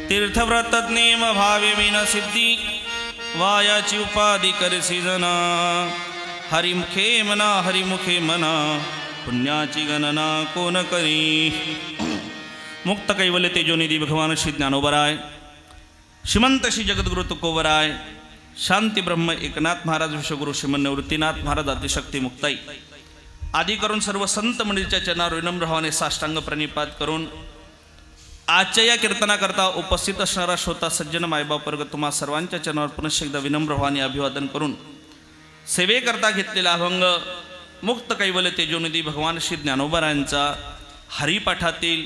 तीर्थव्रत name Bhave विना सिद्धी वायाची उपाधी करसी जना हरिमुखे मना पुण्याची गणना कोण करी। मुक्त कैवल्य तेजोनिधी भगवान श्री ज्ञानोबराय श्रीमंत श्री जगद्गुरु तुकोबराय शांती ब्रह्म एकनाथ महाराज विश्वगुरु श्रीमन निवृत्तीनाथ महाराज आदिशक्ती मुक्ताई आदी करून सर्व संत मंडळीच्या चरणावर विनम्र भावाने साष्टांग प्रणिपात करून आजच्या या कीर्तनाकरता उपस्थित असणारा श्रोता सज्जन मायबाप वर्ग तुम्हा सर्वांच्या चरणावर पुनश्च एकदा विनम्र भावाने अभिवादन करून सेवेकरता घेतलेला अभंग मुक्त कैवल्य तेजोनिधी भगवान श्री ज्ञानोबरायांचा हरिपाठातील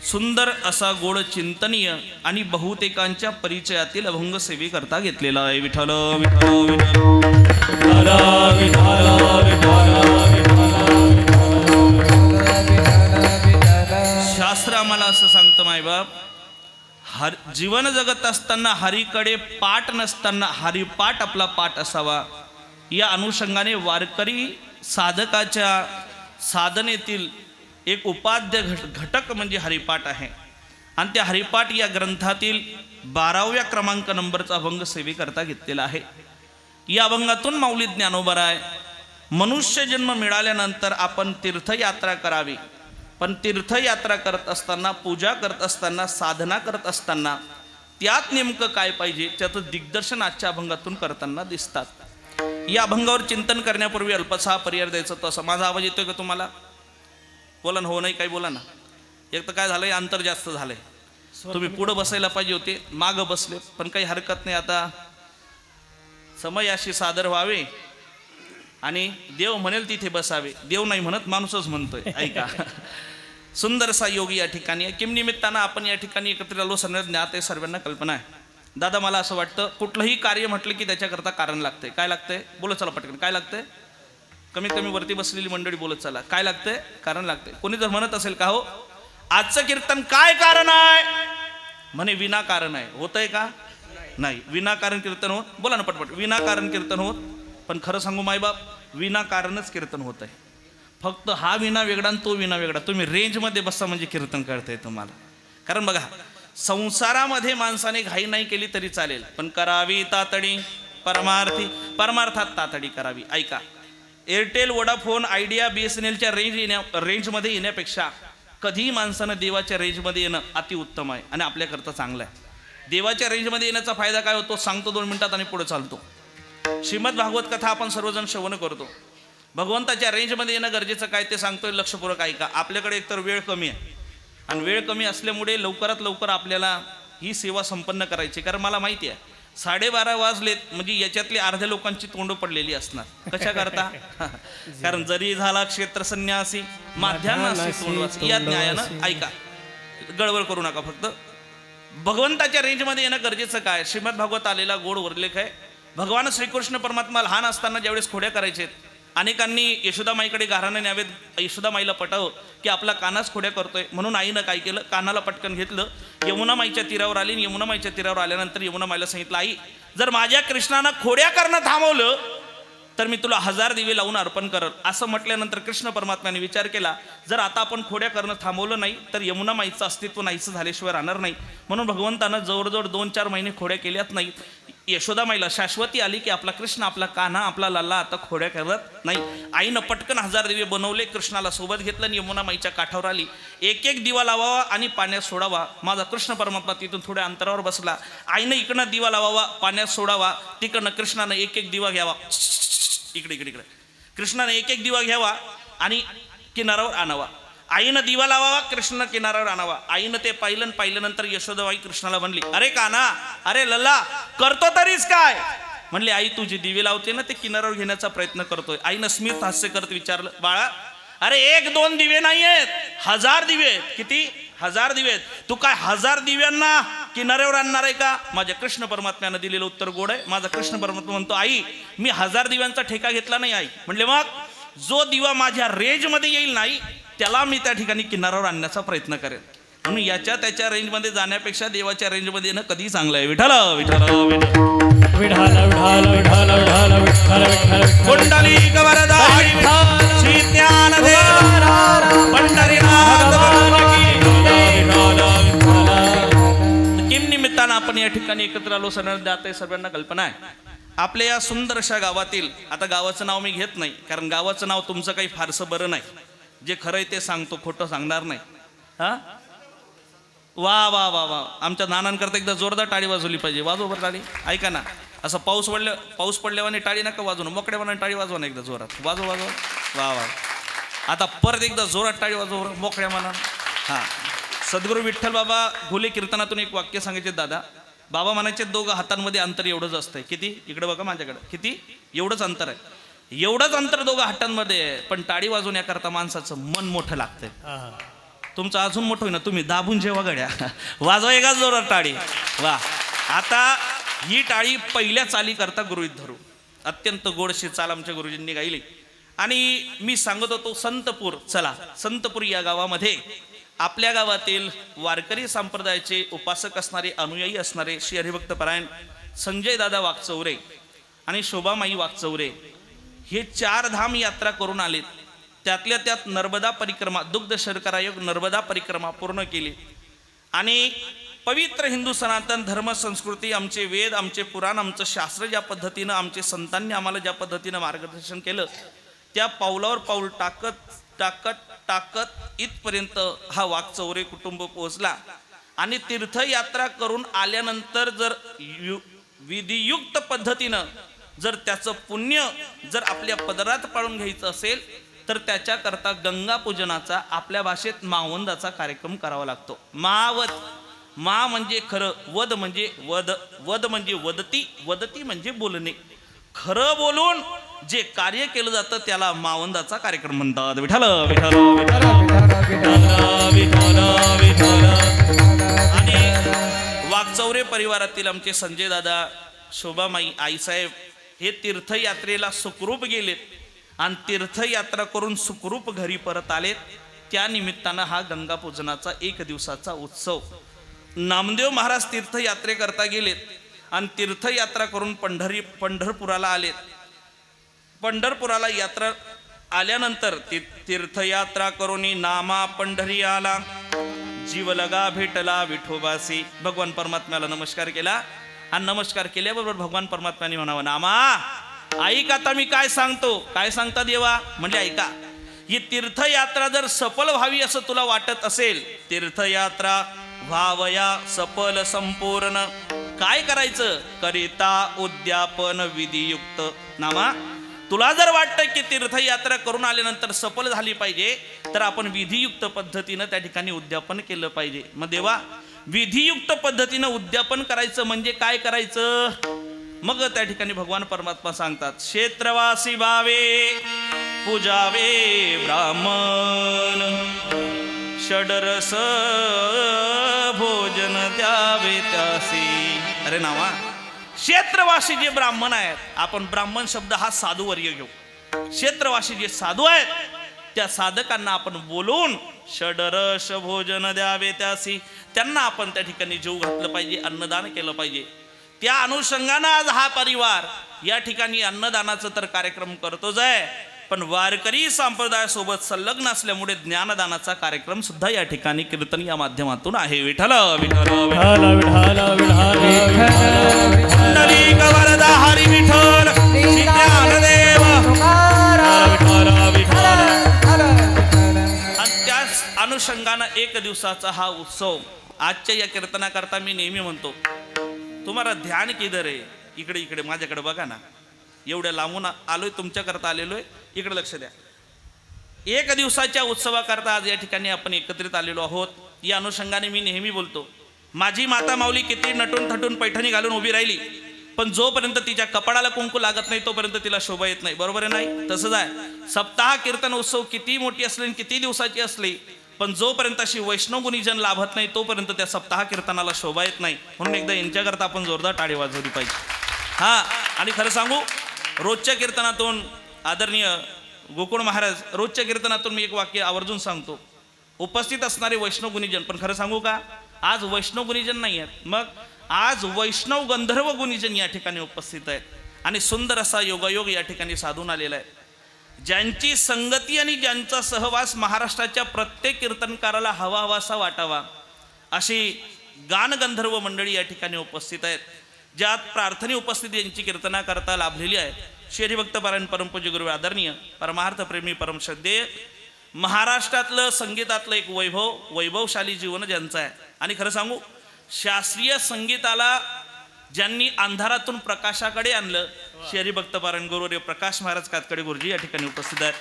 सुंदर असा गोड चिंतनीय आणि बहुतेकांच्या परिचयातील अभंग सेवेकरता घेतलेला आहे। विठ्ठल विठ्ठल शास्त्र आम्हाला असं सांगतं मायबाप जीवन जगत असताना हरीकडे पाठ नसताना हरिपाठ आपला पाठ असावा या अनुषंगाने वारकरी साधकाच्या साधनेतील एक उपाद्य घटक म्हणजे हरिपाठ आहे आणि त्या हरिपाठ या ग्रंथातील 12व्या क्रमांक नंबरचा अभंग सेवेकरता घेतलेला आहे। या अभंगातून माऊली ज्ञानोबराय मनुष्य जन्म मिळाल्यानंतर आपण तीर्थयात्रा करावी, पण तीर्थयात्रा करत असताना पूजा करत असताना साधना करत असताना त्यात नेमकं काय पाहिजे त्याचं दिग्दर्शन आजच्या अभंगातून करताना दिसतात। या अभंगावर चिंतन करण्यापूर्वी अल्पसा पर्याय द्यायचा तसं माझा आवाज येतोय का तुम्हाला? बोला ना, हो नाही काही बोला ना। एक तर काय झालंय अंतर जास्त झालंय, तुम्ही पुढं बसायला पाहिजे होते मागं बसले, पण काही हरकत नाही। आता समयाशी सादर व्हावे आणि देव म्हणेल तिथे बसावे, देव नाही म्हणत माणूसच म्हणतोय ऐका। सुंदरसा योग या ठिकाणी किम निमित्तानं आपण या ठिकाणी एकत्र आलो सर्व ज्ञात आहे, सर्वांना कल्पना आहे। दादा मला असं वाटतं कुठलंही कार्य म्हटलं की त्याच्याकरता कारण लागतंय। काय लागतंय? बोलत चला पटकन, काय लागतंय? कमीत कमी वरती बसलेली मंडळी बोलत चला, काय लागतंय? कारण लागतंय। कोणी जर म्हणत असेल का हो आजचं कीर्तन काय कारण आहे, म्हणे विनाकारण आहे, होतंय का? नाही, विनाकारण कीर्तन होत, बोला ना पटपट, विनाकारण कीर्तन होत। पण खरं सांगू मायबाप विनाकारणच कीर्तन होत आहे, फक्त हा विना वेगळा आणि तो विना वेगळा। तुम्ही रेंजमध्ये बसा म्हणजे कीर्तन कळतंय तुम्हाला। कारण बघा संसारामध्ये माणसाने घाई नाही केली तरी चालेल, पण करावी तातडी परमार्थात तातडी करावी। ऐका, एअरटेल वोडाफोन आयडिया BSNLच्या रेंजमध्ये येण्यापेक्षा कधीही माणसानं देवाच्या रेंजमध्ये येणं अतिउत्तम आहे आणि आपल्याकरता चांगलं आहे। देवाच्या रेंजमध्ये येण्याचा फायदा काय होतो सांगतो 2 मिनिटात आणि पुढे चालतो। श्रीमद भागवत कथा आपण सर्वजण श्रवण करतो। भगवंताच्या रेंजमध्ये येणं गरजेचं काय ते सांगतोय, लक्षपूर्वक ऐका। आपल्याकडे एकतर वेळ कमी आहे आणि वेळ कमी असल्यामुळे लवकरात लवकर आपल्याला ही सेवा संपन्न करायची। कारण मला माहिती आहे 12:30 वाजलेत म्हणजे याच्यातली अर्ध्या लोकांची तोंड पडलेली असणार। कशा करता? कारण जरी झाला क्षेत्र संन्यासी माध्यान्हासी तोंडवासी या न्यायानं ऐका, गडबड करू नका। फक्त भगवंताच्या रेंजमध्ये येणं गरजेचं काय? श्रीमद भागवत आलेला गोड उल्लेख आहे। भगवान श्रीकृष्ण परमात्मा लहान असताना ज्यावेळेस खोड्या करायचे अनेकांनी यशोदामाईकडे गाराने न्यावेत, यशोदामाईला पटावं की आपला कानाच खोड्या करतोय, म्हणून आईनं काय केलं कानाला पटकन घेतलं, यमुनामाईच्या तीरावर आली। यमुनामाईच्या तीरावर आल्यानंतर यमुनामाईला सांगितलं आई जर माझ्या कृष्णानं खोड्या करणं थांबवलं तर मी तुला 1000 दिवे लावून अर्पण करल। असं म्हटल्यानंतर कृष्ण परमात्म्याने विचार केला जर आता आपण खोड्या करणं थांबवलं नाही तर यमुनामाईचं अस्तित्व नाहीसं झाल्याशिवाय राहणार नाही। म्हणून भगवंतानं जवळजवळ 2-4 महिने खोड्या केल्यात नाही। यशोदामाईला शाश्वती आली की आपला कृष्ण आपला कान्हा आपला लल्ला आता खोड्या करत नाही। आईनं पटकन 1000 दिवे बनवले, कृष्णाला सोबत घेतलं आणि यमुनामाईच्या काठावर आली। एक दिवा लावावा आणि पाण्यात सोडावा। माझा कृष्ण परमात्मा तिथून थोड्या अंतरावर बसला। आईनं इकडनं दिवा लावावा पाण्यात सोडावा, तिकडनं कृष्णानं एक दिवा घ्यावा, इकडे कृष्णाने एक दिवा घ्यावा आणि किनाऱ्यावर आणावा। आईनं दिवा लावावा, कृष्ण किनाऱ्यावर आणावा। आईनं ते पाहिल्यानंतर यशोदाबाई कृष्णाला म्हणली अरे कान्हा अरे लल्ला करतो तरीच काय? म्हणले आई तुझी दिवे लावते ना ते किनाऱ्यावर घेण्याचा प्रयत्न करतोय। आईनं स्मित हास्य करत विचारलं बाळा अरे 1-2 दिवे नाही आहेत, 1000 दिवे आहेत। किती? 1000 दिवे आहेत। तू काय 1000 दिव्यांना किनाऱ्यावर आणणार आहे का? माझ्या कृष्ण परमात्म्यानं दिलेलं उत्तर गोड आहे। माझा कृष्ण परमात्मा म्हणतो आई मी 1000 दिव्यांचा ठेका घेतला नाही। आई म्हणले मग जो दिवा माझ्या रेंजमध्ये येईल नाही त्याला मी त्या ठिकाणी किनाऱ्यावर आणण्याचा प्रयत्न करेन। म्हणून याच्या त्याच्या रेंजमध्ये जाण्यापेक्षा देवाच्या रेंजमध्ये येणं कधी चांगलं आहे। विठ्ठल विठ्ठल विठ्ठल विठ्ठल विठ्ठल पुंडलिक वरदा श्री ज्ञानदेव पंढरीनाथ किम आपण या ठिकाणी एकत्र आलो सर्वांना आता सर्वांना कल्पना आहे. आपल्या या सुंदर अशा गावातील, आता गावाचं नाव मी घेत नाही कारण गावाचं नाव तुमचं काही फारसं बरं नाही. जे खरं आहे ते सांगतो, खोटं सांगणार नाही. हा, वा वा वा वा, आमच्या नानांकरता एकदा जोरदार टाळी वाजवली पाहिजे. वाजव बरं टाळी. ऐका ना, असं पाऊस पडल्यावाने टाळी नका वाजवणं, मोकळ्यावाने टाळी वाजवा ना एकदा जोरात. वाजव वाजव. वा वा. आता परत एकदा जोरात टाळी वाजव मोकळ्या मनानं. हां, सद्गुरू विठ्ठल बाबा घोले कीर्तनातून एक वाक्य सांगायचे दादा. बाबा म्हणायचे दोघं हातांमध्ये अंतर एवढंच असतंय. किती? इकडे बघा माझ्याकडे. किती? एवढंच अंतर आहे. एवढंच अंतर दोघं हातांमध्ये आहे. पण टाळी वाजवण्याकरता माणसाचं मन मोठं लागतंय. तुमचं अजून मोठं होईना, तुम्ही दाबून जेव्हा गड्या वाजवा एका जोरात टाळी. वा. आता ही टाळी पहिल्या चाली करता गृहीत धरू. अत्यंत गोडशी चाल आमच्या गुरुजींनी गायली. आणि मी सांगत होतो संतपूर. चला, संतपूर या गावामध्ये आपल्या गावातील वारकरी संप्रदायाचे उपासक असणारे, अनुयायी असणारे श्री हरिभक्त परायण संजय दादा वाघचौरे आणि शोभामाई वाघचौरे हे 4 धाम यात्रा करून आलेत. त्यातल्या त्यात नर्मदा परिक्रमा, दुग्ध शर्करा योग नर्मदा परिक्रमा पूर्ण केली. आणि पवित्र हिंदू सनातन धर्म संस्कृती, आमचे वेद, आमचे पुराण, आमचं शास्त्र ज्या पद्धतीनं आमचे संतांनी आम्हाला ज्या पद्धतीनं मार्गदर्शन केलं, त्या पावलावर पाऊल टाकत टाकत टाकत इथपर्यंत हा वाघचौरे कुटुंब पोहोचला. आणि तीर्थयात्रा करून आल्यानंतर जर विधियुक्त पद्धतीनं जर त्याचं पुण्य जर आपल्या पदरात पाडून घ्यायचं असेल तर त्याच्याकरता गंगा पूजनाचा, आपल्या भाषेत मावंदाचा कार्यक्रम करावा लागतो. मावत, मा म्हणजे खरं, वद म्हणजे वद, वद म्हणजे वदती, वदती म्हणजे बोलणे. खरं बोलून जे कार्य केलं जातं त्याला मावंदाचा कार्यक्रम म्हणतात. विठ्ठल विठ्ठल विठ्ठल विठ्ठल. आणि वाघचौरे परिवारातील आमचे संजय दादा, शोभामाई, आईसाहेब हे तीर्थयात्रेला सुखरूप गेलेत आणि तीर्थयात्रा करून सुखरूप घरी परत आलेत. त्या निमित्तानं हा गंगा पूजनाचा 1 दिवसाचा उत्सव. नामदेव महाराज तीर्थयात्रेकरता गेलेत आणि तीर्थयात्रा करून पंढरपुराला आलेत. पंढरपुराला यात्रा आल्यानंतर तीर्थयात्रा करून नामा पंढरी आला, जीव लगा भेटला विठोबासी. भगवान परमात्म्याला नमस्कार केला आणि नमस्कार केल्याबरोबर भगवान परमात्म्याने म्हणावं, नामा ऐक आता मी काय सांगतो. काय सांगता देवा? म्हणजे ऐका, ही तीर्थयात्रा जर सफल व्हावी असं तुला वाटत असेल, तीर्थयात्रा व्हावया सफल संपूर्ण, काय करायचं? करिता उद्यापन विधियुक्त. नामा तुला जर वाटतं की तीर्थयात्रा करून आल्यानंतर सफल झाली पाहिजे तर आपण विधियुक्त पद्धतीनं त्या ठिकाणी उद्यापन केलं पाहिजे. मग देवा विधियुक्त पद्धतीनं उद्यापन करायचं म्हणजे काय करायचं? मग त्या ठिकाणी भगवान परमात्मा सांगतात, क्षेत्रवासी भावे पूजावे ब्राह्मण, षडरस भोजन द्यावे त्यासी. अरे नावा, क्षेत्रवासी जे ब्राह्मण आहेत, आपण ब्राह्मण शब्द हा साधूवर्य घेऊ. क्षेत्रवासी जे साधू आहेत त्या साधकांना आपण बोलून षडरस भोजन द्यावे त्यासी, त्यांना आपण त्या ठिकाणी जेव घातलं पाहिजे, अन्नदान केलं पाहिजे. त्या अनुषंगानं आज हा परिवार या ठिकाणी अन्नदानाचं तर कार्यक्रम करतोच आहे, पण वारकरी संप्रदायासोबत संलग्न असल्यामुळे ज्ञानदानाचा कार्यक्रम सुद्धा या ठिकाणी कीर्तन या माध्यमातून आहे. विठ्ठल विठ्ठल विठ्ठल विठ्ठल विठ्ठल हरी विठ्ठल ज्ञानदेव विठ्ठल विठ्ठल. आणि त्याच अनुषंगानं 1 दिवसाचा हा उत्सव. आजच्या या कीर्तनाकरता मी नेहमी म्हणतो, तुम्हाला ध्यान किधर आहे? इकडे इकडे माझ्याकडे बघा ना. एवढ्या लांबून आलोय, तुमच्याकरता आलेलो आहे, इकडे लक्ष द्या. 1 दिवसाच्या उत्सवाकरता आज या ठिकाणी आपण एकत्रित आलेलो आहोत. या अनुषंगाने मी नेहमी बोलतो, माझी माता माऊली किती नटून थटून पैठणी घालून उभी राहिली, पण जोपर्यंत तिच्या कपाळाला कुंकू लागत नाही तोपर्यंत तिला शोभा येत नाही. बरोबर आहे नाही? तसंच आहे. सप्ताह कीर्तन उत्सव किती मोठी असली आणि किती दिवसाची असली, पण जोपर्यंत अशी वैष्णव गुणीजन लाभत नाही तोपर्यंत त्या सप्ताह कीर्तनाला शोभा येत नाही. म्हणून एकदा यांच्याकरता आपण जोरदार टाळी वाजवली पाहिजे. हा, आणि खरं सांगू, रोजच्या कीर्तनातून आदरणीय गोकुळ महाराज, रोजच्या कीर्तनातून मी एक वाक्य आवर्जून सांगतो. उपस्थित असणारे वैष्णव गुणीजन, पण खरं सांगू का, आज वैष्णव गुणीजन नाही आहेत, मग आज वैष्णव गंधर्व गुणीजन या ठिकाणी उपस्थित आहेत. आणि सुंदर असा योगायोग या ठिकाणी साधून आलेला आहे. ज्यांची संगती आणि ज्यांचा सहवास महाराष्ट्राच्या प्रत्येक कीर्तनकाराला हवा हवासा वाटावा, अशी गानगंधर्व मंडळी या ठिकाणी उपस्थित आहेत, ज्यात प्रार्थने उपस्थिती यांची कीर्तना करता लाभलेली आहे. श्री हरिभक्त पारायण परमपूज्य गुरु आदरणीय परमार्थ प्रेमी परमश्रद्धेय महाराष्ट्रातलं संगीतातलं एक वैभवशाली जीवन ज्यांचं आहे. आणि खरं सांगू, शास्त्रीय संगीताला ज्यांनी अंधारातून प्रकाशाकडे आणलं, श्री हरिभक्त पारायण गुरुवर्य प्रकाश महाराज कातकडे गुरुजी या ठिकाणी उपस्थित आहेत.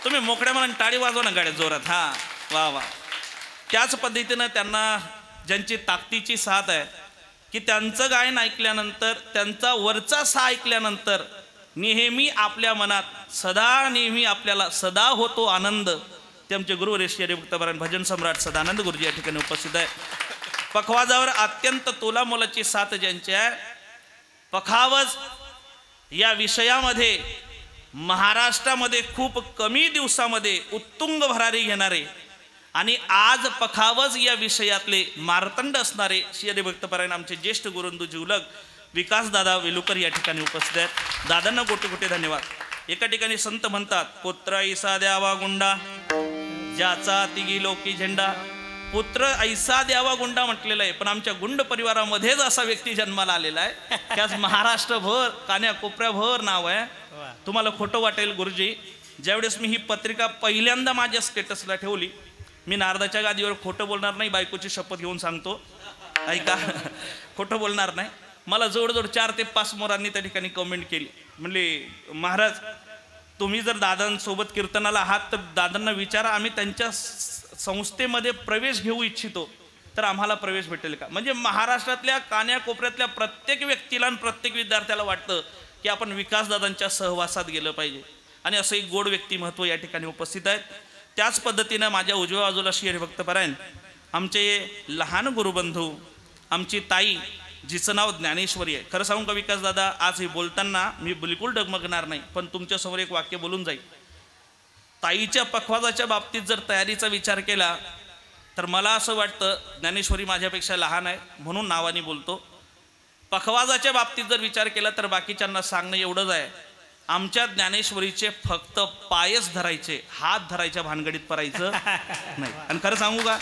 तुम्ही मोकळ्या मनाने टाळी वाजवा ना गाड्या जोरात. हा वा वा. त्याच पद्धतीनं त्यांना ज्यांची ताकदीची साथ आहे की त्यांचं गायन ऐकल्यानंतर, त्यांचा वरचा सा ऐकल्यानंतर नेहमी आपल्या मनात नेहमी आपल्याला सदा होतो आनंद. ते आमचे गुरुवर्य श्री हरिभक्त पारायण भजन सम्राट सदानंद गुरुजी या ठिकाणी उपस्थित आहे. पखवाजावर अत्यंत तोलामोलाची साथ ज्यांची आहे. पखावज या विषयामध्ये महाराष्ट्रामध्ये खूप कमी दिवसामध्ये उत्तुंग भरारी घेणारे आणि आज पखावज या विषयातले मार्तंड असणारे श्री हरिभक्त पारायण आमचे ज्येष्ठ गुरुंदू जिवलग विकासदादा वेलुकर या ठिकाणी उपस्थित आहेत. दादांना कोटी कोटी धन्यवाद. एका ठिकाणी संत म्हणतात, पुत्र ऐसा द्यावा गुंडा ज्याचा तिघी लोकी झेंडा. पुत्र ऐसा द्यावा गुंडा म्हटलेला आहे, पण आमच्या गुंड परिवारामध्येच असा व्यक्ती जन्माला आलेला आहे. त्याच महाराष्ट्रभर कान्याकोपऱ्याभर नाव आहे. तुम्हाला खोटं वाटेल गुरुजी, ज्यावेळेस मी ही पत्रिका पहिल्यांदा माझ्या स्टेटसला ठेवली, मी नारदाच्या गादीवर खोटं बोलणार नाही, बायकोची शपथ घेऊन सांगतो, ऐका, खोटं बोलणार नाही. मला जवळजवळ 4 ते 5 मोरांनी त्या ठिकाणी कमेंट केली. म्हणले, महाराज तुम्ही जर दादांसोबत कीर्तनाला आहात तर दादांना विचारा, आम्ही त्यांच्या संस्थेमध्ये प्रवेश घेऊ इच्छितो, तर आम्हाला प्रवेश भेटेल का. म्हणजे महाराष्ट्रातल्या कान्याकोपऱ्यातल्या प्रत्येक व्यक्तीला आणि प्रत्येक विद्यार्थ्याला वाटतं की आपण विकासदादांच्या सहवासात गेलं पाहिजे. आणि असं एक गोड व्यक्तिमत्व या ठिकाणी उपस्थित आहेत. त्याच पद्धतीनं माझ्या उजव्या बाजूला श्री हरिभक्त पारायण आमचे लहान गुरुबंधू, आमची ताई जिचं नाव ज्ञानेश्वरी आहे. खरं सांगू का विकासदादा, आज हे बोलताना मी बिलकुल डगमगणार नाही, पण तुमच्यासमोर एक वाक्य बोलून जाईल. ताईच्या पखवाजाच्या बाबतीत जर तयारीचा विचार केला तर मला असं वाटतं, ज्ञानेश्वरी माझ्यापेक्षा लहान आहे म्हणून नावाने बोलतो. पखवाजाच्या बाबतीत जर विचार केला तर बाकीच्यांना सांगणं एवढंच आहे, आमच्या ज्ञानेश्वरीचे फक्त पायच धरायचे, हात धरायच्या भानगडीत पडायचं नाही. आणि खरं सांगू का,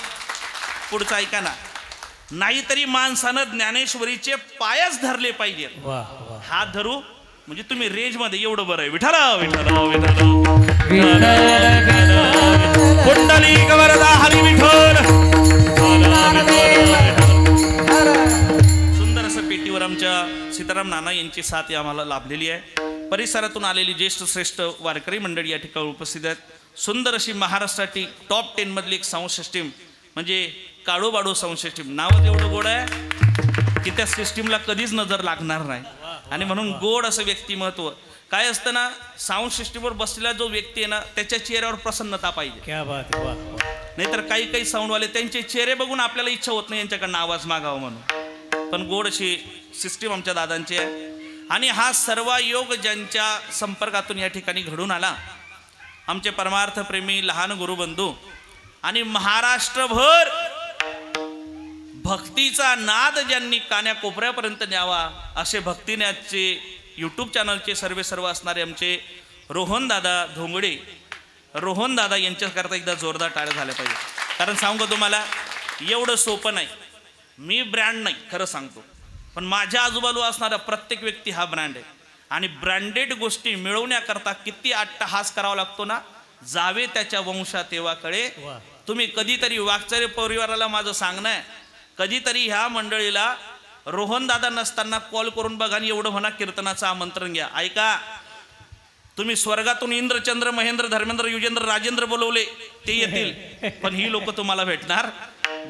पुढचं ऐका ना, नाहीतरी माणसानं ज्ञानेश्वरीचे पायच धरले पाहिजे. हात धरू म्हणजे तुम्ही रेंज मध्ये एवढं बरं आहे. विठ्ठला विठ्ठला विठ्ठला कुंडलिक वरदा हरी विठ्ठल. सुंदर असं पेटीवर आमच्या सीताराम नाना यांची साथ आम्हाला लाभलेली आहे. परिसरातून आलेली ज्येष्ठ श्रेष्ठ वारकरी मंडळी या ठिकाणी उपस्थित आहेत. सुंदर अशी महाराष्ट्राची टॉप 10 मधली एक साऊंड सिस्टीम म्हणजे काळोबाडो साऊंड सिस्टीम. नावच एवढं गोड आहे की त्या सिस्टीमला कधीच नजर लागणार नाही. आणि म्हणून गोड असं व्यक्तिमत्व काय असतं ना, साऊंड सिस्टीमवर बसलेला जो व्यक्ती आहे ना, त्याच्या चेहऱ्यावर प्रसन्नता पाहिजे. नाहीतर काही काही साऊंडवाले त्यांचे चेहरे बघून आपल्याला इच्छा होत नाही यांच्याकडनं आवाज मागावा म्हणून. पण गोड अशी सिस्टीम आमच्या दादांची आहे. आणि हा सर्व योग ज्यांच्या संपर्कातून या ठिकाणी घडून आला, आमचे परमार्थ प्रेमी लहान गुरुबंधू आणि महाराष्ट्रभर भक्तीचा नाद ज्यांनी कान्याकोपऱ्यापर्यंत न्यावा असे भक्तिनाथचे यूट्यूब चॅनलचे सर्व असणारे आमचे रोहनदादा धोंगडे, रोहनदादा यांच्याकरता एकदा जोरदार टाळ्या झाल्या पाहिजे. कारण सांगू का तुम्हाला, एवढं सोपं नाही. मी ब्रँड नाही खरं सांगतो, पण माझ्या आजूबाजूला असणारा प्रत्येक व्यक्ती हा ब्रँड आहे. आणि ब्रँडेड गोष्टी मिळवण्याकरता किती अट्टहास करावा लागतो ना, जावे त्याच्या वंशातेवाकडे. तुम्ही कधीतरी वाकचरे परिवाराला माझं सांगणं आहे, कधीतरी ह्या मंडळीला रोहनदादा नसताना कॉल करून बघा आणि एवढं म्हणा कीर्तनाचं आमंत्रण घ्या. ऐका, तुम्ही स्वर्गातून इंद्र चंद्र महेंद्र धर्मेंद्र युजेंद्र राजेंद्र बोलवले ते येतील, पण ही लोक तुम्हाला भेटणार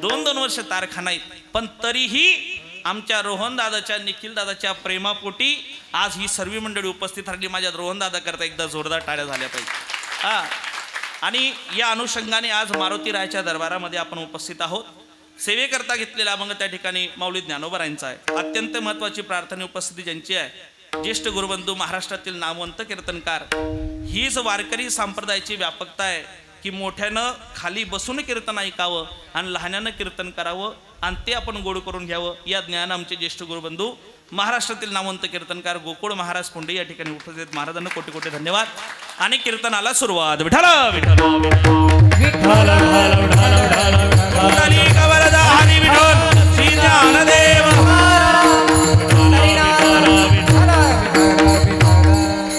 2-2 वर्ष तारखा नाहीत. पण तरीही आमच्या रोहनदादाच्या निखिलदादाच्या प्रेमापोटी आज ही सर्व मंडळी उपस्थित राहिली. माझ्या रोहनदादा करता एकदा जोरदार टाळ्या झाल्या पाहिजे. आणि या अनुषंगाने आज मारुती रायाच्या दरबारामध्ये आपण उपस्थित आहोत. सेवेकरता घेतलेला अभंग त्या ठिकाणी माऊली ज्ञानोबरायांचा आहे. अत्यंत महत्त्वाची प्रार्थना उपस्थिती ज्यांची आहे, ज्येष्ठ गुरुबंधू महाराष्ट्रातील नामवंत कीर्तनकार. हीच वारकरी संप्रदायाची व्यापकता आहे की मोठ्यानं खाली बसून कीर्तन ऐकावं आणि लहान्यानं कीर्तन करावं आणि ते आपण गोड करून घ्यावं. या ज्ञान आमचे ज्येष्ठ गुरुबंधू महाराष्ट्रातील नामवंत कीर्तनकार गोकुळ महाराज पुंडे या ठिकाणी उपस्थित. महाराजांना कोटी कोटी धन्यवाद. आणि कीर्तनाला सुरुवात. विठ्ठल विठ्ठल विठ्ठल ज्ञानदेव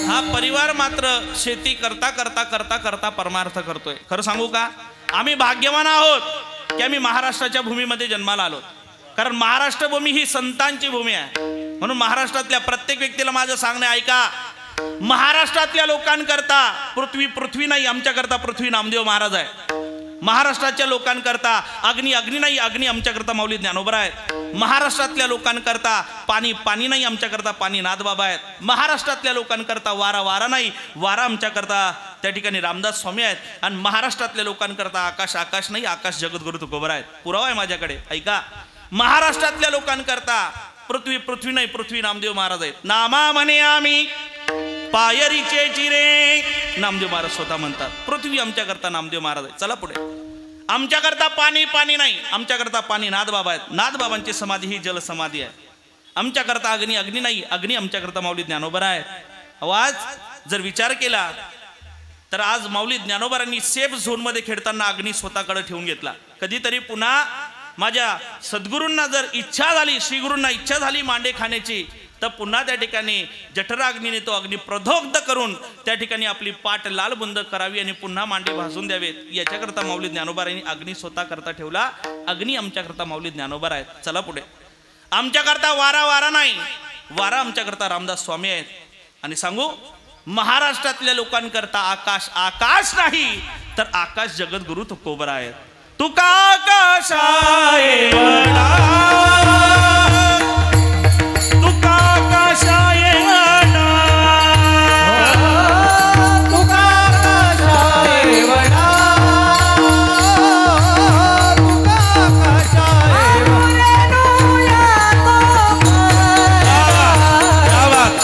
हा परिवार मात्र शेती करता करता करता करता परमार्थ करतोय. खरं सांगू का, आम्ही भाग्यवान आहोत की आम्ही महाराष्ट्राच्या भूमीमध्ये जन्माला आलो. कारण महाराष्ट्र भूमी ही संतांची भूमी आहे. म्हणून महाराष्ट्रातल्या प्रत्येक व्यक्तीला माझं सांगणं ऐका, महाराष्ट्रातल्या लोकांकरता पृथ्वी नाही, आमच्याकरता पृथ्वी नामदेव महाराज आहे. महाराष्ट्राच्या लोकांकरता अग्नी नाही, अग्नी आमच्याकरता माऊली ज्ञानोबा आहेत. महाराष्ट्रातल्या लोकांकरता पाणी नाही, आमच्याकरता पाणी नाथबाबा आहेत. महाराष्ट्रातल्या लोकांकरता वारा नाही, वारा आमच्याकरता त्या ठिकाणी रामदास स्वामी आहेत. आणि महाराष्ट्रातल्या लोकांकरता आकाश नाही, आकाश जगद्गुरु तुकोबर आहेत. पुरावा आहे माझ्याकडे, ऐका. महाराष्ट्रातल्या लोकांकरता पृथ्वी नाही, पृथ्वी नामदेव महाराज आहेत. नामा म्हणे आम्ही पायरीचे चिरे, नामदेव महाराज स्वतः म्हणतात. पृथ्वी आमच्याकरता नामदेव महाराज आहे. चला पुढे. आमच्याकरता पाणी नाही, आमच्याकरता पाणी नाथबाबा आहेत. नाथबाबांची समाधी ही जलसमाधी आहे. आमच्याकरता अग्नी नाही, अग्नी आमच्याकरता माऊली ज्ञानोबा आहेत. आवाज जर विचार केला तर आज माऊली ज्ञानोबारांनी सेफ झोनमध्ये खेळताना अग्नी स्वतःकडे ठेवून घेतला. कधीतरी पुन्हा माझ्या सद्गुरूंना जर इच्छा झाली, श्रीगुरूंना इच्छा झाली मांडे खाण्याची, तर पुन्हा त्या ठिकाणी जठराग्नीने तो अग्नी प्रदोग्ध करून त्या ठिकाणी आपली पाठ लालबुंद करावी आणि पुन्हा मांडे भाजून द्यावेत. याच्याकरता माऊली ज्ञानोबारांनी अग्नी स्वतः करता ठेवला. अग्नी आमच्याकरता माऊली ज्ञानोबा आहेत. चला पुढे. आमच्याकरता वारा नाही, वारा आमच्याकरता रामदास स्वामी आहेत. आणि सांगू, महाराष्ट्रातल्या लोकांकरता आकाश नाही, तर आकाश जगद्गुरु तुकोबरा आहेत. तुका आकाश आहे वडा, तुका आकाश आहे वडा, तुका आकाश आहे वडा, तुका आकाश आहे वडा,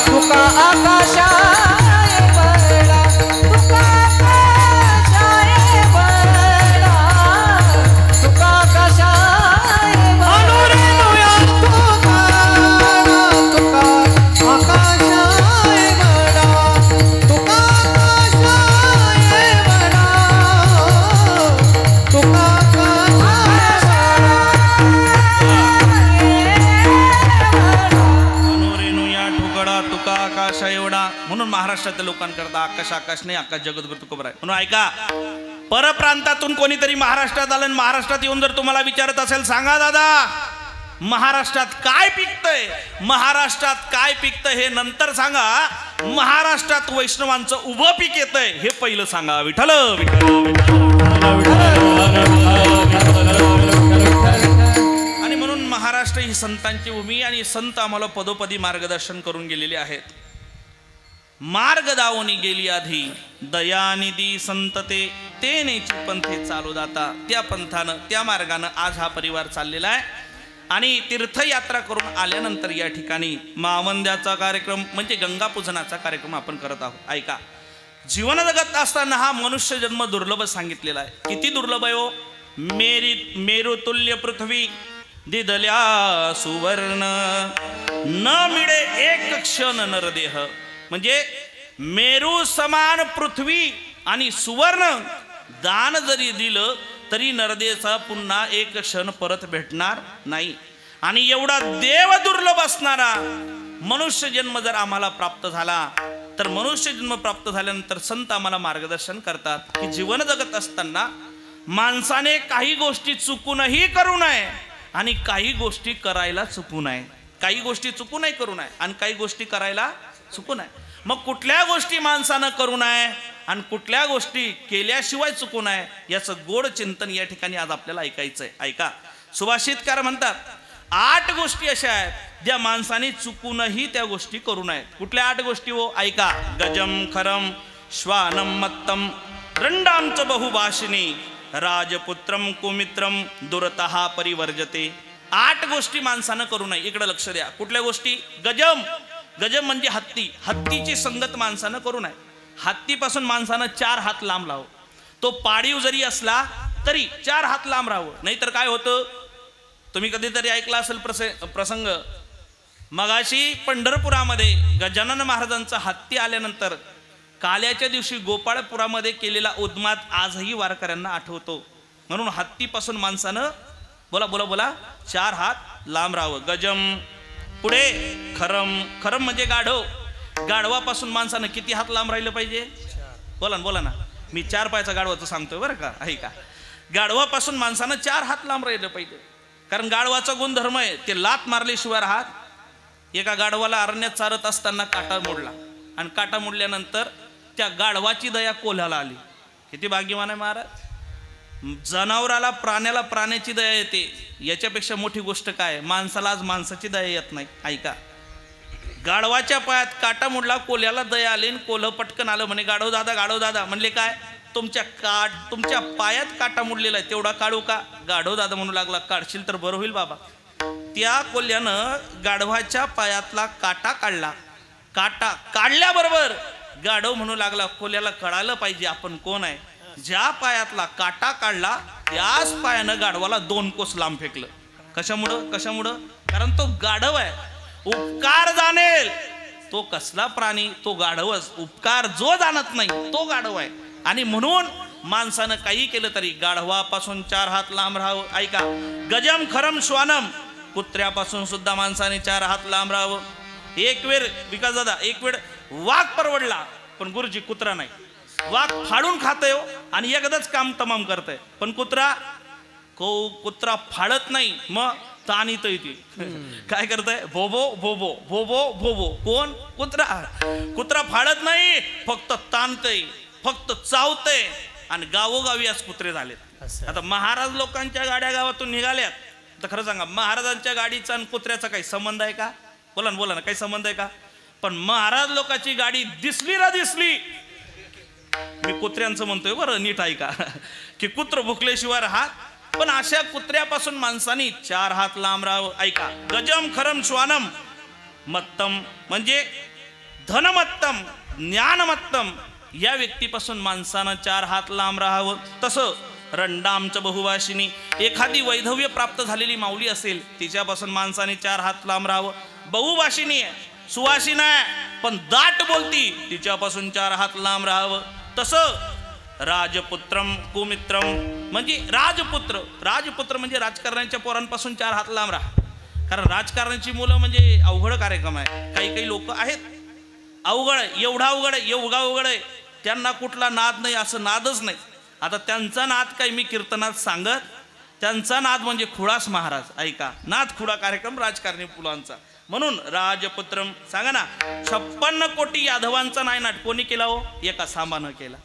तुका आकाश महाराष्ट्रातल्या लोकांकरता आकाश नाही, आकाश जगद्गुरु तुकोबर आहे. म्हणून ऐका, परप्रांतातून कोणीतरी महाराष्ट्रात आलं, महाराष्ट्रात येऊन जर तुम्हाला विचारत असेल, सांगा दादा महाराष्ट्रात काय पिकतंय, महाराष्ट्रात काय पिकतंय हे नंतर सांगा. महाराष्ट्रात वैष्णवांचं उभं पीक येतंय हे पहिलं सांगा. विठ्ठल आणि म्हणून महाराष्ट्र ही संतांची भूमी आणि संत आम्हाला पदोपदी मार्गदर्शन करून गेलेले आहेत. मार्ग दावोनी गेली आधी दयानिधी संतते ते नेची पंथे चालू जाता. त्या पंथानं, त्या मार्गानं आज हा परिवार चाललेला आहे. आणि तीर्थयात्रा करून आल्यानंतर या ठिकाणी मावंद्याचा कार्यक्रम म्हणजे गंगा पूजनाचा कार्यक्रम आपण करत आहोत. ऐका, जीवन जगत असताना हा मनुष्य जन्म दुर्लभ सांगितलेला आहे. किती दुर्लभ आहे हो. मेरुतुल्य पृथ्वी दिदल्या सुवर्ण, न मिळे एक क्षण नरदेह. म्हणजे मेरू समान पृथ्वी आणि सुवर्ण दान जरी दिलं तरी नरदेचा पुन्हा एक क्षण परत भेटणार नाही. आणि एवढा देव दुर्लभ असणारा मनुष्य जन्म जर आम्हाला प्राप्त झाला, तर मनुष्य जन्म प्राप्त झाल्यानंतर संत आम्हाला मार्गदर्शन करतात की जीवन जगत असताना माणसाने काही गोष्टी चुकूनही करू नये आणि काही गोष्टी करायला चुकू नये. काही गोष्टी चुकूनही करू नये आणि काही गोष्टी करायला चुकू नये. मग कुठल्या गोष्टी माणसानं करू नये आणि कुठल्या गोष्टी केल्याशिवाय चुकू नये याचं गोड चिंतन या ठिकाणी आज आपल्याला ऐकायचंय. ऐका, सुभाषितकार म्हणतात 8 गोष्टी अशा आहेत ज्या माणसाने चुकूनही त्या गोष्टी करू नयेत. कुठल्या 8 गोष्टी हो? ऐका. गजम खरम श्वानम मत्तम रंडांच बहुभाषिणी राजपुत्रम कुमित्रम दुरतः परिवर्जते. 8 गोष्टी माणसानं करू नये. इकडे लक्ष द्या. कुठल्या गोष्टी? गजम म्हणजे हत्ती. हत्तीची संगत माणसानं करू नये. हत्तीपासून माणसानं 4 हात लांब राहावं. तो पाळीव जरी असला तरी 4 हात लांब राहावं. नाहीतर काय होतं, तुम्ही कधीतरी ऐकला असेल प्रसंग. मगाशी पंढरपुरामध्ये गजानन महाराजांचा हत्ती आल्यानंतर काल्याच्या दिवशी गोपाळपुरामध्ये केलेला उद्माद आजही वारकऱ्यांना आठवतो. म्हणून हत्तीपासून माणसानं बोला बोला बोला. 4 हात लांब राहावं. गजम. पुढे खरम. खरम म्हणजे गाढव. गाढवापासून माणसानं किती हात लांब राहिलं पाहिजे? बोला ना बोला ना. मी 4 पायाचा गाढवाचं सांगतोय बरं का, आहे का. गाढवापासून माणसानं 4 हात लांब राहिलं पाहिजे. कारण गाढवाचा गुणधर्म आहे ते लात मारल्याशिवाय राहत. एका गाढवाला अरण्यात चारत असताना काटा मोडला आणि काटा मोडल्यानंतर त्या गाढवाची दया कोल्ह्याला आली. किती भाग्यवान आहे महाराज. जनावराला प्राण्याला प्राण्याची दया येते, याच्यापेक्षा मोठी गोष्ट काय. माणसाला आज माणसाची दया येत नाही. ऐका, गाढवाच्या पायात काटा मोडला, कोल्ह्याला दया आली. कोल्ह पटकन आलं म्हणे गाढव दादा. म्हणले काय, तुमच्या पायात काटा मोडलेला आहे, तेवढा काढू का. गाढव दादा म्हणू लागला, काढशील तर बरं होईल बाबा. त्या कोल्ह्यानं गाढवाच्या पायातला काटा काढला. काटा काढल्याबरोबर गाढव म्हणू लागला, कोल्ह्याला कळालं पाहिजे आपण कोण आहे. ज्या पायातला काटा काढला त्याच पायानं गाढवाला 2 कोस लांब फेकलं. कशामुळं? कारण तो गाढव आहे. उपकार जाणेल तो कसला प्राणी, तो गाढवच. उपकार जो जाणत नाही तो गाढव आहे. आणि म्हणून माणसानं काही केलं तरी गाढवापासून 4 हात लांब राहावं. ऐका, गजम खरम श्वानम. कुत्र्यापासून सुद्धा माणसाने 4 हात लांब राहावं. एक वेळ विकास दादा, एक वेळ वाघ परवडला, पण गुरुजी कुत्रा नाही. वाघ फाडून खातय आणि एकदाच काम तमाम करतय. पण कुत्रा फाडत नाही, मग ताणीत येते. काय करतय, भोबो भोबो भोबो भोबो. कोण? कुत्रा फाडत नाही, फक्त ताणतय, फक्त चावतय. आणि गावोगावी आज कुत्रे झालेत. आता महाराज लोकांच्या गाड्या गावातून निघाल्यात, तर खरं सांगा महाराजांच्या गाडीचा आणि कुत्र्याचा काही संबंध आहे का? बोला ना काही संबंध आहे का? पण महाराज लोकांची गाडी दिसली ना दिसली, मी कुत्र्यांचं म्हणतोय बरं, नीट ऐका, की कुत्र भुकल्याशिवाय राहत. पण अशा कुत्र्यापासून माणसानी 4 हात लांब राहावं. ऐका, गजम खरम श्वानम. मत्तम म्हणजे धनमत्तम, ज्ञानमत्तम, या व्यक्तीपासून माणसानं 4 हात लांब राहावं. तसं रंडामचं बहुभाषिणी, एखादी वैधव्य प्राप्त झालेली माऊली असेल तिच्यापासून माणसाने 4 हात लांब राहावं. बहुभाषिणी आहे, सुवासिनी आहे, पण दाट बोलती, तिच्यापासून 4 हात लांब राहावं. तसं राजपुत्रम कुमित्रम म्हणजे राजपुत्र म्हणजे राजकारण्यांच्या पोरांपासून 4 हात लांब राहा. कारण राजकारणाची मुलं म्हणजे अवघड कार्यक्रम आहे. काही लोक आहेत अवघड, एवढा अवघड आहे, त्यांना कुठला नाद नाही, असं नादच नाही. आता त्यांचा नाद काही मी कीर्तनात सांगत, त्यांचा नाद म्हणजे खुडास महाराज. ऐका, नाद खुडा कार्यक्रम राजकारणी मुलांचा. म्हणून राजपुत्रम सांगा ना, 56 कोटी यादवांचा नायनाट कोणी केला हो? एका सांबानं केला.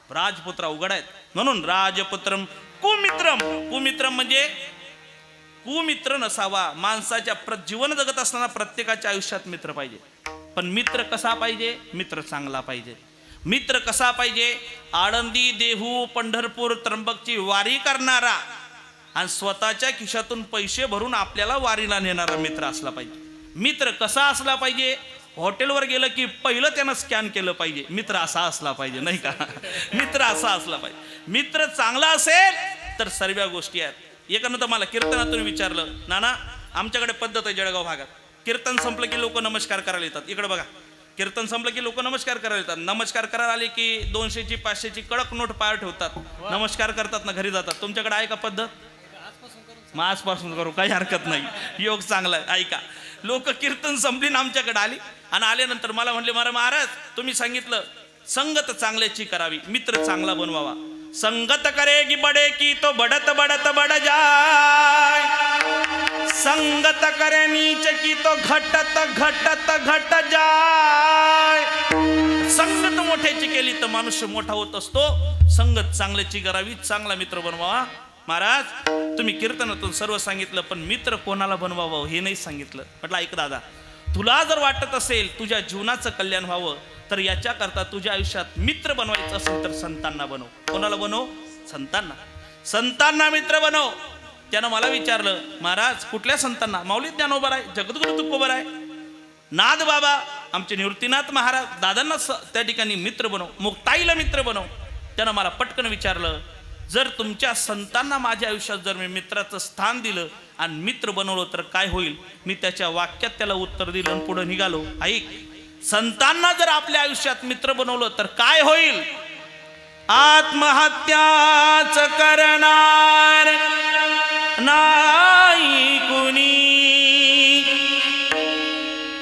राजपुत्र अवघड आहेत. म्हणून राजपुत्रम कुमित्रम म्हणजे कुमित्र नसावा. माणसाच्या जीवन जगत असताना प्रत्येकाच्या आयुष्यात मित्र पाहिजे. पण मित्र कसा पाहिजे? मित्र चांगला पाहिजे. मित्र कसा पाहिजे? आळंदी, देहू, पंढरपूर, त्र्यंबकची वारी करणारा आणि स्वतःच्या खिशातून पैसे भरून आपल्याला वारीला नेणारा मित्र असला पाहिजे. मित्र कसा असला पाहिजे? हॉटेलवर गेलं की पहिलं त्यानं स्कॅन केलं पाहिजे. मित्र असा असला पाहिजे, नाही का? मित्र असा असला पाहिजे. मित्र चांगला असेल तर सर्व गोष्टी आहेत. एकानं तर मला कीर्तनातून विचारलं, नाना आमच्याकडे पद्धत आहे जळगाव भागात, कीर्तन संपलं की लोक नमस्कार करायला येतात. इकडे बघा, कीर्तन संपलं की लोक नमस्कार करायला येतात. नमस्कार करायला आले की 200ची 500ची कडक नोट पार ठेवतात, नमस्कार करतात ना घरी जातात. तुमच्याकडे आहे का पद्धत? मग आजपासून करू, काही हरकत नाही, योग चांगला आहे. ऐका, लोक कीर्तन संपली ना आमच्याकडे आली आणि आल्यानंतर मला म्हणले, महाराज तुम्ही सांगितलं संगत चांगल्याची करावी, मित्र चांगला बनवावा. संगत करेगी बडे की तो बडत बडत बड जाय, संगत करे नीच की तो घटत घटत घट जाय. संगत मोठ्याची केली तर मनुष्य मोठा होत असतो. संगत चांगल्याची करावी, चांगला मित्र बनवावा. महाराज तुम्ही कीर्तनातून सर्व सांगितलं, पण मित्र कोणाला बनवावं हे नाही सांगितलं. म्हटलं ऐक दादा, तुला जर वाटत असेल तुझ्या जीवनाचं कल्याण व्हावं तर याच्याकरता तुझ्या आयुष्यात मित्र बनवायचं असेल तर संतांना बनव. कोणाला बनव? संतांना मित्र बनव. त्यानं मला विचारलं, महाराज कुठल्या संतांना? माऊली ज्ञानोबा आहे, जगद्गुरु तुकोबा आहे, नाद बाबा, आमचे निवृत्तीनाथ महाराज, दादांना त्या ठिकाणी मित्र बनव, मुक्ताईला मित्र बनव. त्यानं मला पटकन विचारलं, जर तुमच्या संतांना माझ्या आयुष्यात जर मी मित्राचं स्थान दिलं आणि मित्र बनवलं तर काय होईल? मी त्याच्या वाक्यात त्याला उत्तर दिलं आणि पुढे निघालो. ऐक, संतांना जर आपल्या आयुष्यात मित्र बनवलं तर काय होईल? आत्महत्याच करणार नाही कुणी,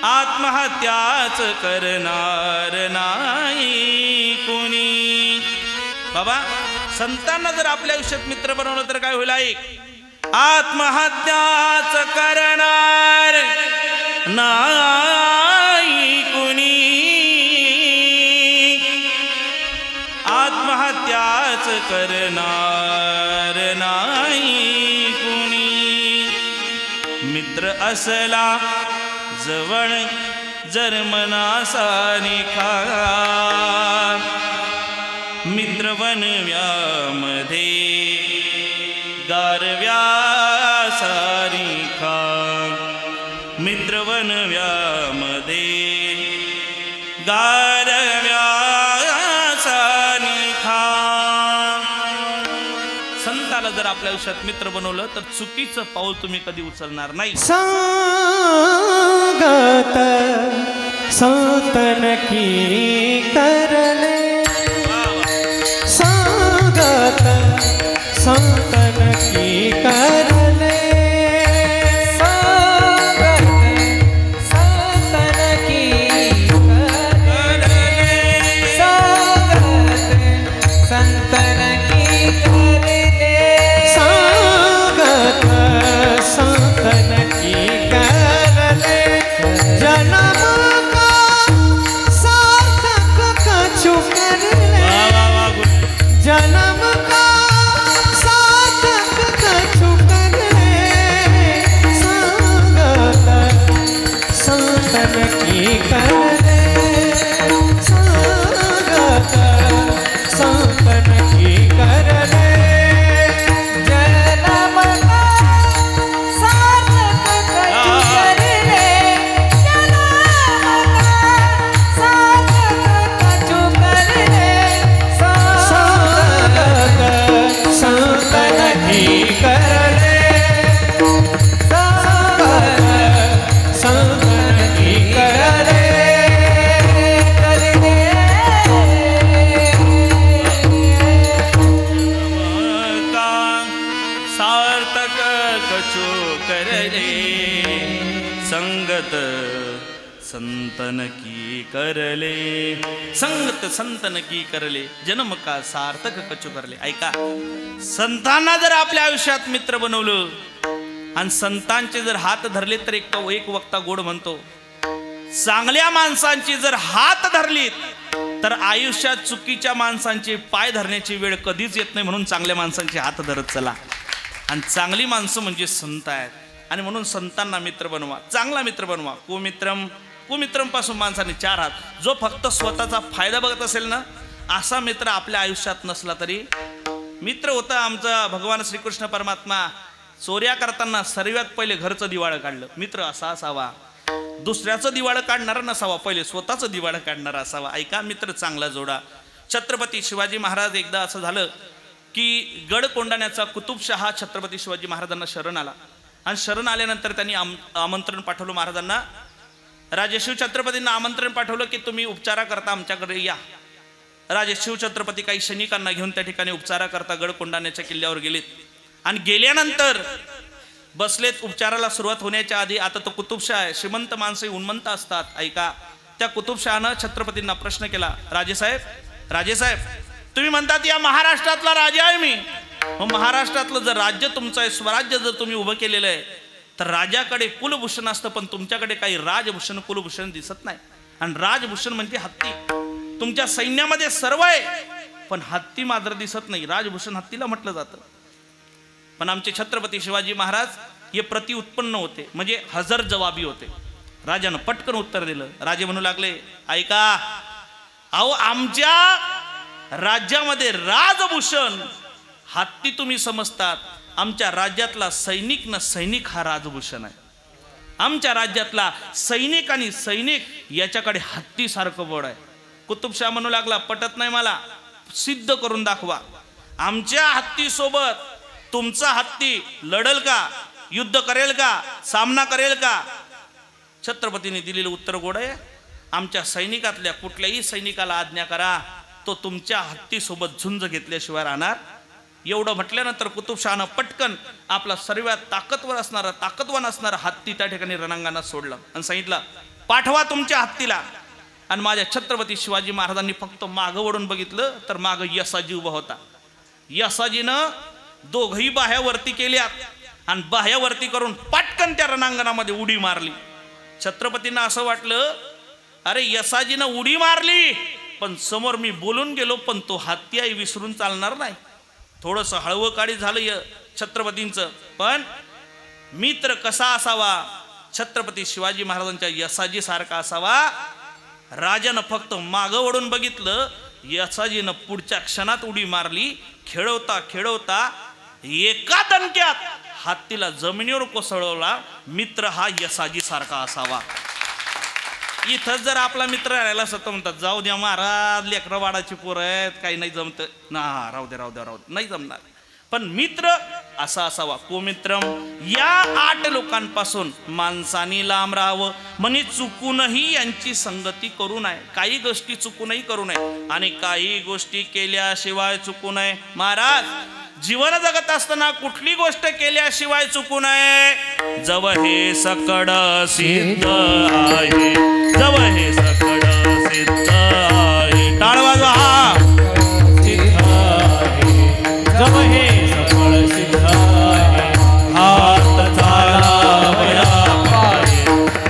आत्महत्याच करणार नाही कुणी. बाबा संतांना जर आपल्या आयुष्यात मित्र बनवलं तर काय होईल? ऐक, आत्महत्याच करणार नाही कुणी, आत्महत्याच करणार नाही कुणी. मित्र असला जवळ जर मनासा निखा, मित्र बनव्यामध्ये गारव्या सारिखा, मित्र बनव्यामध्ये गारव्या सारिखा. संताला जर आपल्या आयुष्यात मित्र बनवलं तर चुकीचं पाऊल तुम्ही कधी उचलणार नाही. संगत संतन की करले, संगत संतन की करले, संगत संतन की करले, संगत संतन की करले, संगत संतन की करले. जन्म का सार्थक कछु करले, जन्म का सार्थक कछु करले, संगत संतन की करले, संगत संतन की करले. जन्म का सार्थक कछु करले, जन्म का सार्थक कछु करले, संगत संतन की करले, संगत संतन की करले. सार्थक कछु करले, संगत संतन की करले, संगत संतन की करले, जन्म का सार्थक कछु करले. ऐका, संतांना जर आपल्या आयुष्यात मित्र बनवलं आणि संतांचे जर हात धरले तर एक वक्ता गोड म्हणतो, चांगल्या माणसांची जर हात धरलीत तर आयुष्यात चुकीच्या माणसांचे पाय धरण्याची वेळ कधीच येत नाही. म्हणून चांगल्या माणसांचे हात धरत चला. आणि चांगली माणसं म्हणजे संत आहेत. आणि म्हणून संतांना मित्र बनवा, चांगला मित्र बनवा. कुमित्रंपासून माणसाने 4 हात. जो फक्त स्वतःचा फायदा बघत असेल ना, असा मित्र आपल्या आयुष्यात नसला तरी मित्र होता. आमचा भगवान श्रीकृष्ण परमात्मा चोऱ्या करताना सर्वात पहिले घरचं दिवाळं काढलं. मित्र असा असावा, दुसऱ्याचं दिवाळं काढणारा नसावा, पहिले स्वतःचं दिवाळं काढणारा असावा. ऐका, मित्र चांगला जोडा. छत्रपती शिवाजी महाराज एकदा असं झालं की गड कोंडाण्याचा कुतुबशहा छत्रपती शिवाजी महाराजांना शरण आला. आणि शरण आल्यानंतर त्यांनी आमंत्रण पाठवलं महाराजांना. राजे शिवछत्रपतींना आमंत्रण पाठवलं की तुम्ही उपचाराकरता आमच्याकडे या. राजे शिवछत्रपती काही सैनिकांना घेऊन त्या ठिकाणी उपचाराकरता गड कोंडाण्याच्या किल्ल्यावर गेलेत. आणि गेल्यानंतर बसलेत. उपचाराला सुरुवात होण्याच्या आधी, आता तो कुतुबशाह आहे, श्रीमंत माणसं उन्मंत असतात. ऐका, त्या कुतुबशहानं छत्रपतींना प्रश्न केला, राजेसाहेब तुम्ही म्हणतात या महाराष्ट्रातला राजा आहे मी. महाराष्ट्रातलं जर राज्य तुमचं आहे, स्वराज्य जर तुम्ही उभं केलेलं आहे, तर राजाकडे कुलभूषण असतं, पण तुमच्याकडे काही राजभूषण कुलभूषण दिसत नाही. आणि राजभूषण म्हणजे हत्ती. तुमच्या सैन्यामध्ये सर्व आहे, पण हत्ती मात्र दिसत नाही. राजभूषण हत्तीला म्हटलं जातं. पण आमचे छत्रपती शिवाजी महाराज हे प्रति उत्पन्न होते, म्हणजे हजर जवाबी होते. राजानं पटकन उत्तर दिलं. राजे म्हणू लागले, ऐका, अहो आमच्या राज्यामध्ये राजभूषण हत्ती तुम्ही समजतात, आमच्या राज्यातला सैनिक हा राजभूषण आहे. आमच्या राज्यातला सैनिक आणि सैनिक याच्याकडे हत्तीसारखं बळ आहे. कुतुबशाह म्हणू लागला, पटत नाही मला, सिद्ध करून दाखवा. आमच्या हत्तीसोबत तुमचा हत्ती लढल का, युद्ध करेल का, सामना करेल का? छत्रपतींनी दिलेलं उत्तर गोड आहे, आमच्या सैनिकातल्या कुठल्याही सैनिकाला आज्ञा करा, तो तुमच्या हत्तीसोबत झुंज घेतल्याशिवाय राहणार एवढं म्हटल्यानंतर कुतुबशहानं पटकन आपला सर्वात ताकदवान असणारा हत्ती त्या ठिकाणी रणांगणात सोडलं आणि सांगितलं, पाठवा तुमच्या हत्तीला. आणि माझ्या छत्रपती शिवाजी महाराजांनी फक्त मागं वळून बघितलं तर मागं यसाजी उभा होता. यसाजीनं दोघही बाह्यावरती केल्या आणि बाह्यावरती करून पटकन त्या रणांगणामध्ये उडी मारली. छत्रपतींना असं वाटलं, अरे यसाजीनं उडी मारली पण समोर मी बोलून गेलो, पण तो हत्ती आहे विसरून चालणार नाही. थोडंसं हळवं काळी झालं छत्रपतींचं. पण मित्र कसा असावा? छत्रपती शिवाजी महाराजांच्या यसाजी सारखा असावा. राजानं फक्त मागं वळून बघितलं, यसाजीनं पुढच्या क्षणात उडी मारली. खेळवता खेळवता एका दणक्यात हत्तीला जमिनीवर कोसळवला. मित्र हा यसाजी सारखा असावा. इथंच जर आपला मित्र राहिला असं तर म्हणतात, जाऊ द्या महाराज, लेकरं वाडाची पोरं आहेत, काही नाही जमत ना, राहू द्या नाही जमणार. पण मित्र असा असावा. कोमित्रम, या 8 लोकांपासून माणसाने लांब राहावं. म्हणे चुकूनही यांची संगती करू नये. काही गोष्टी चुकूनही करू नये आणि काही गोष्टी केल्याशिवाय चुकू नये. महाराज, जीवन जगत असताना कुठली गोष्ट केल्याशिवाय चुकू नये. जव हे सकड सिद्ध आहे, जव हे सकड सिद्ध आहे. टाळ वाजवा. हा सिद्ध आहे, जव हे सकळ सिद्ध आहे. हात चालावया पाये,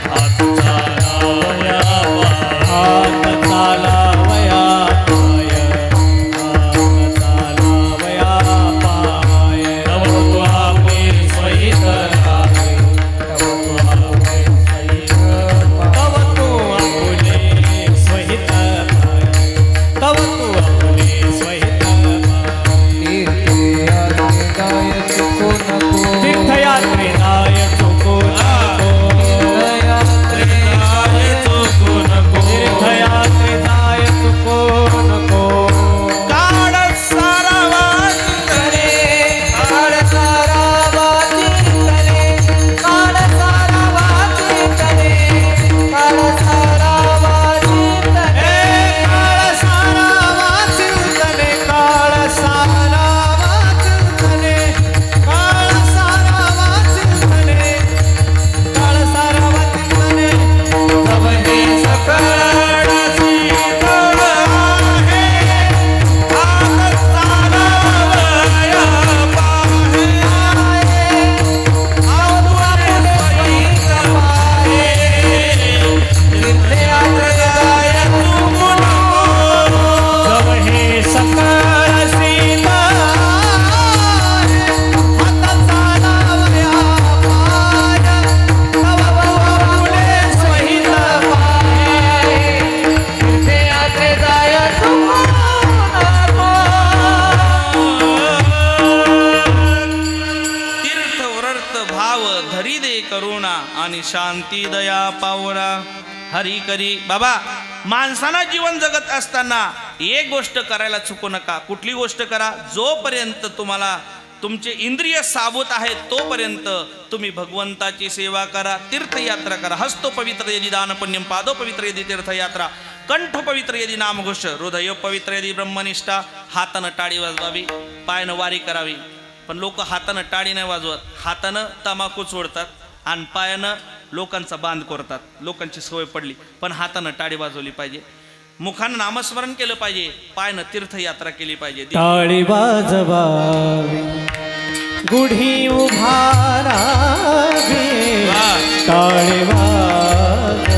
हात चालावया पाये, हात चालावया पाय, हात चालावया पाय. तव तू आपले सहित राहे, तव तू आपले सहित, तव तू आपले सहित राहे, तव तू आपले सहित तीर्थयात्रे जाय चुको नको, तीर्थयात्रे चुको नको, तीर्थयात्रे जाय चुको नको. काळ सारा वाचिंतले, काळ सारा वाचिंतले, काळ सारा वाचिंतले, काळ सारा वाचिंतले, काळ सारा वाचिंतले, काळ सारा वाचिंतले, काळ सारा वाचिंतले, काळ सारा वाचिंतले. तव हे सकळ सिद्ध आहे, हात चालावया पाहे, तव आपले सहित पाये. तीर्थयात्रे जाय चुको नको, तव हे सकळ सिद्ध आहे. हात चालावया पाय, तव आपले सहित पाये. तीर्थयात्रे जाय चुको नको. तीर्थ व्रत भाव धरी दे करुणा आणि शांती दया पावरा. हरी करी. बाबा, माणसानं जीवन जगत असताना एक गोष्ट करायला चुकू नका. कुठली गोष्ट करा? जोपर्यंत तुम्हाला तुमचे इंद्रिय साबूत आहेत तोपर्यंत तुम्ही भगवंताची सेवा करा, तीर्थयात्रा करा. हस्तो पवित्र यदि दानपुण्यम, पादो पवित्र यदि तीर्थयात्रा, कंठ पवित्र यदि नामघोष, हृदय पवित्र यदि ब्रह्मनिष्ठा. हातानं टाळी वाजवावी, पायानं वारी करावी. पण लोक हातानं टाळी नाही वाजवत, हातानं तमाकू सोडतात आणि पायानं लोकांचा बांध करतात. लोकांची सवय पडली. पण हातानं टाळी वाजवली पाहिजे, मुखानं नामस्मरण केलं पाहिजे, पायानं तीर्थयात्रा केली पाहिजे. टाळी वाजवावी, गुढी उभारावी, टाळी वाजवावी,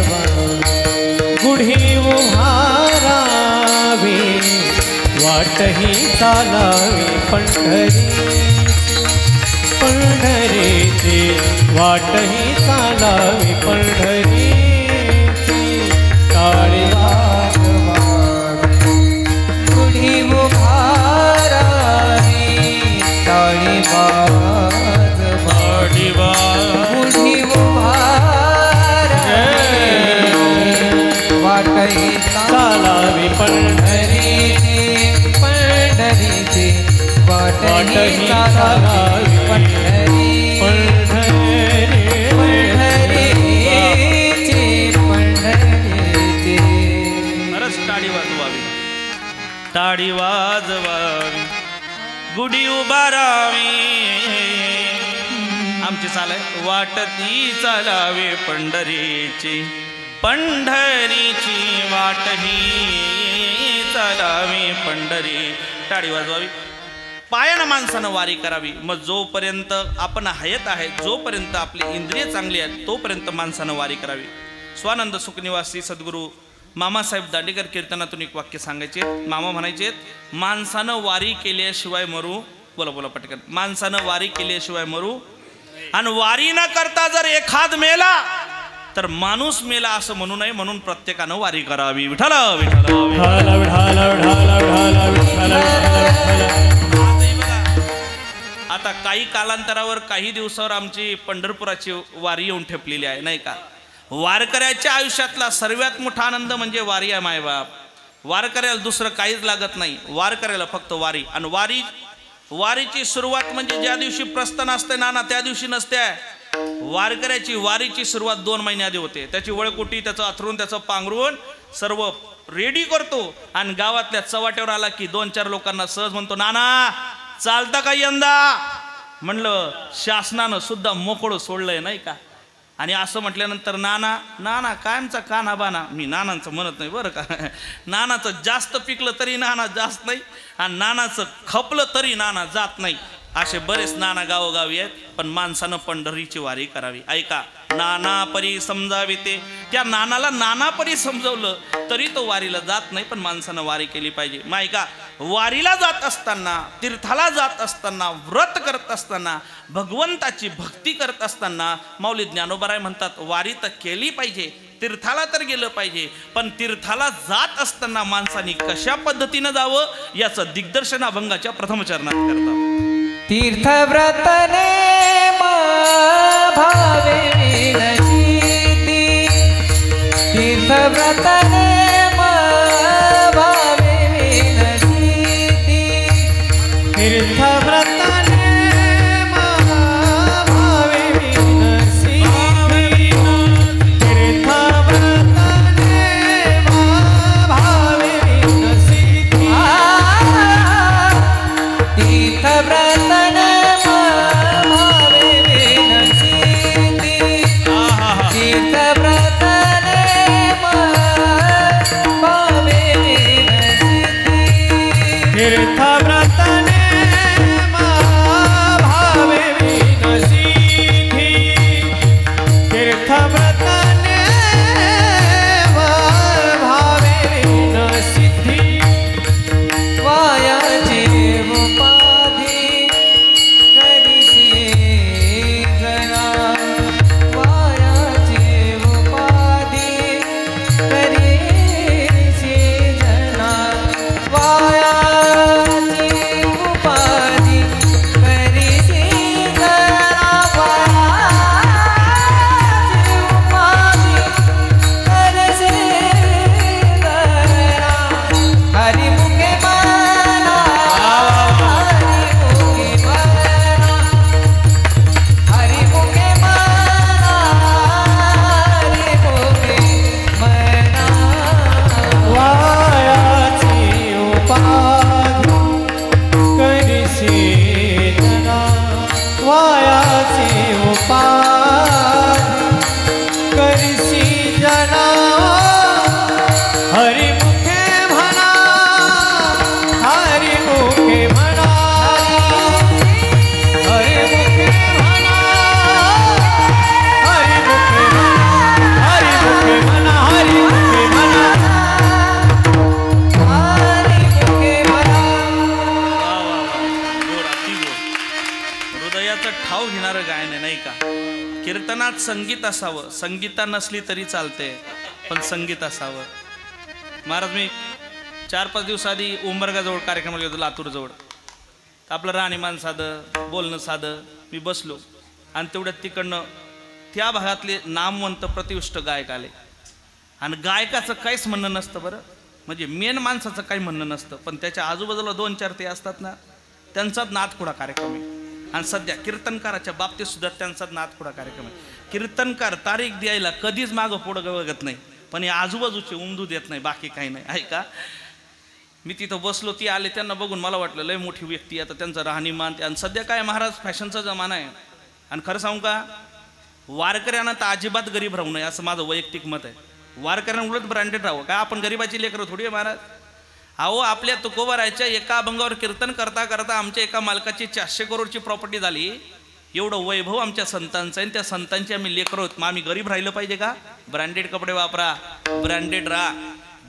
गुढी उभारावी, वाटही चालावी पंढरीची, वाटही चालावी पंढरीची. टाळी वाजवावी, गुढी उभारावी, टाळी वाजवावी, गुढी उभारावी, वाटही चालावी पंढरीची, पंढरीची, वाटही चालावी पंढरी, पंढरीची, पंढरीची. खरंच टाळी वाजवावी, टाळी वाजवावी. गुढी उभारावी आमची चाल आहे वाटती चालावे पंढरीची पंढरीची वाटही चालावी पंढरी टाळी वाजवावी पायानं माणसानं वारी करावी मग जोपर्यंत आपण हयत आहे जोपर्यंत आपली इंद्रिय चांगली आहेत तोपर्यंत माणसानं वारी करावी स्वानंद सुखनिवासी सद्गुरू मामासाहेब दांडेकर कीर्तनातून एक वाक्य सांगायचे मामा म्हणायचे माणसानं वारी केल्याशिवाय मरू बोला बोला पटकन माणसानं वारी केल्याशिवाय मरू आणि वारी न करता जर एखाद मेला तर माणूस मेला असं म्हणू नये म्हणून प्रत्येकानं वारी करावी विठ्ठल विठ्ठल आता काही कालांतरावर काही दिवसावर आमची पंढरपुराची वारी येऊन ठेपलेली आहे नाही का वारकऱ्याच्या आयुष्यातला सर्वात मोठा आनंद म्हणजे वारी आहे मायबाप वारकऱ्याला दुसरं काहीच लागत नाही वारकऱ्याला फक्त वारी आणि वारीची सुरुवात म्हणजे ज्या दिवशी प्रस्थान असते नाना त्या दिवशी नसते वारकऱ्याची वारीची सुरुवात 2 महिने आधी होते त्याची वळकुटी त्याचं अथरून त्याचं पांघरून सर्व रेडी करतो आणि गावातल्या चवाट्यावर आला की 2-4 लोकांना सहज म्हणतो नाना चालता का यंदा म्हणलं शासनानं सुद्धा मोकळं सोडलंय नाही का आणि असं म्हटल्यानंतर नाना नाना कायमचा काना बाना मी नानांचं म्हणत नाही बरं का नानाचं जास्त पिकलं तरी नाना जास्त नाही आणि नानाचं खपलं तरी नाना जात नाही असे बरेच नाना गावोगावी आहेत पण माणसानं पंढरीची वारी करावी ऐका नाना परी समजावी ते त्या नानाला नाना परी समजवलं तरी तो वारीला जात नाही पण माणसानं वारी केली पाहिजे मग ऐका वारीला जात असताना तीर्थाला जात असताना व्रत करत असताना भगवंताची भक्ती करत असताना माऊली ज्ञानोबराय म्हणतात वारी तर केली पाहिजे तीर्थाला तर गेलं पाहिजे पण तीर्थाला जात असताना माणसाने कशा पद्धतीनं जावं याचं दिग्दर्शन अभंगाच्या प्रथम चरणात करतात तीर्थव्रतने भावे विनशिती तीर्थव्रतने भावे विनशिती तीर्थव्रतने भावे विनशिती तीर्थव्रतने भावे विनशिती तीर्थव्रत कीर्तनात संगीत असावं संगीता नसली तरी चालते पण संगीत असावं महाराज मी 4-5 दिवस आधी उंबरगाजवळ कार्यक्रमाला गेलो लातूरजवळ आपलं राहणीमान साधं बोलणं साधं मी बसलो आणि तेवढ्यात तिकडनं त्या भागातले नामवंत प्रतिष्ठ गायक आले आणि गायकाचं काहीच म्हणणं नसतं बरं म्हणजे मेन माणसाचं काही म्हणणं नसतं पण त्याच्या आजूबाजूला 2-4 ते असतात ना त्यांचाच नादखुळा कार्यक्रम आहे आणि सध्या कीर्तनकाराच्या बाबतीत सुद्धा त्यांचा नादखुळा कार्यक्रम आहे कीर्तनकार तारीख द्यायला कधीच मागं पुढं बघत नाही पण हे आजूबाजूचे उमदू देत नाही बाकी काही नाही ऐका मी तिथं बसलो, ती आले, त्यांना बघून मला वाटलं लय मोठी व्यक्ती, आता त्यांचं राहणीमान. आणि सध्या काय महाराज फॅशनचा जमाना आहे. आणि खरं सांगू का, वारकऱ्यांना तर अजिबात गरीब राहू नये असं माझं वैयक्तिक मत आहे. वारकऱ्यांना उलट ब्रँडेड राहावं. काय आपण गरीबाची लेकरं थोडी आहे महाराज. अहो, आपल्या तुकोबारायच्या एका अभंगावर कीर्तन करता करता आमच्या एका मालकाची 400 करोडची प्रॉपर्टी झाली. एवढं वैभव आमच्या संतांचं आहे, त्या संतांची आम्ही लेकरं आहोत. मग आम्ही गरीब राहिलं पाहिजे का? ब्रँडेड कपडे वापरा, ब्रँडेड राहा.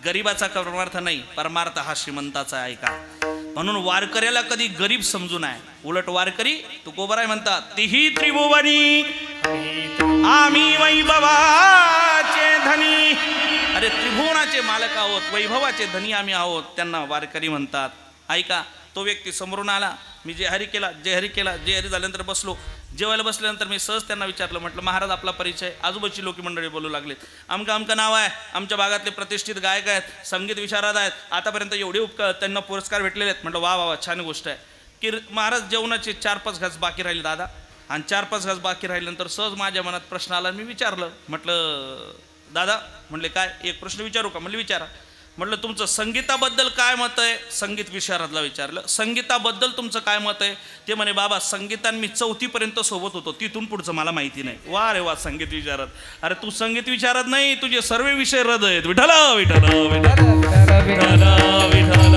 गरीबाचा परमार्थ नाही, परमार्थ हा श्रीमंताचा आहे का. म्हणून वारकऱ्याला कधी गरीब समजू नये. उलट वारकरी तुकोबाराय म्हणतात, तिही त्रिभुवनी आम्ही वैभवाचे धनी. अरे त्रिभुवनाचे मालक आहोत, वैभवाचे धनी आम्ही आहोत, त्यांना वारकरी म्हणतात. ऐका, तो व्यक्ती समोरून आला, मी जे हरी केला, जे हरी केला, जे हरी झाल्यानंतर बसलो. जेवायला बसल्यानंतर मी सहज त्यांना विचारलं, म्हटलं महाराज आपला परिचय. आजूबाजूची लोक मंडळी बोलू लागले, आमचं नाव आहे, आमच्या भागातले प्रतिष्ठित गायक आहेत, संगीत विशारद आहेत, आतापर्यंत एवढे त्यांना पुरस्कार भेटलेले आहेत. म्हटलं वा वा वा, छान गोष्ट आहे. की महाराज जेवणाचे 4-5 घास बाकी राहिले दादा. आणि 4-5 घास बाकी राहिल्यानंतर सहज माझ्या मनात प्रश्न आला. मी विचारलं, म्हटलं दादा, म्हटले काय, एक प्रश्न विचारू का? म्हणले विचारा. म्हटलं तुमचं संगीताबद्दल काय मत आहे? संगीत विशारदला विचारलं, संगीताबद्दल तुमचं काय मत आहे? ते म्हणे बाबा संगीतान मी 4थी पर्यंत सोबत होतो, तिथून पुढचं मला माहिती नाही. वा रे वा, संगीत विशारद. अरे तू संगीत विशारद नाही, तुझे सर्व विषय रद आहेत. विठ्ठल विठ्ठल विठ्ठल विठ्ठल विठ्ठल.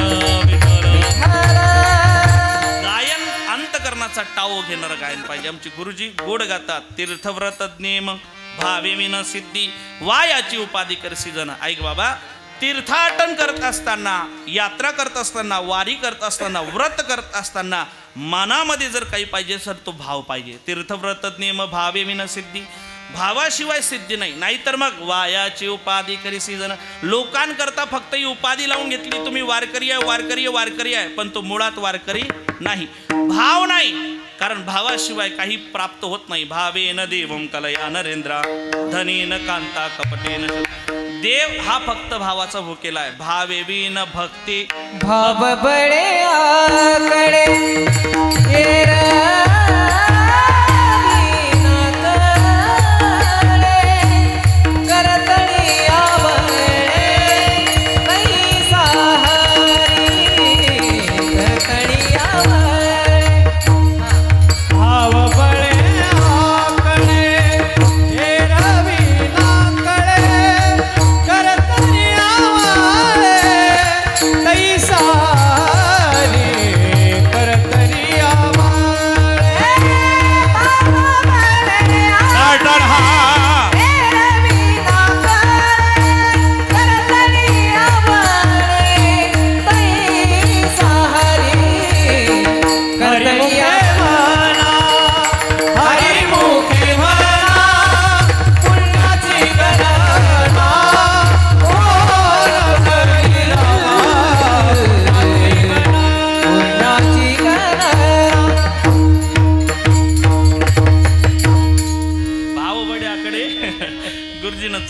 गायन अंतकरणाचा टाओ घेणारं गायन पाहिजे. आमचे गुरुजी गोड गातात, तीर्थव्रत नेम भावे विन सिद्धी, वायाची उपाधी करसी जन. ऐक बाबा, तीर्थाटन करत असताना, यात्रा करत असताना, वारी करत असताना, व्रत करत असताना मनामध्ये जर काही पाहिजे सर तो भाव पाहिजे. तीर्थव्रत नेम भावे विन सिद्धी, भावाशिवाय सिद्धी नाही. नाहीतर मग वायाची उपाधी करीसी जन. लोकांकरता फक्त ही उपाधी लावून घेतली, तुम्ही वारकरी आहे, वारकरी आहे, वारकरी आहे, पण तो मुळात वारकरी नाही. भाव नाही, कारण भावाशिवाय काही प्राप्त होत नाही. भावेन देवं कलया नरेंद्र, धनेन कांता कपटेन. देव हा फक्त भावाचा भुकेला आहे. भावे विन भक्ती भाव बळे आकडे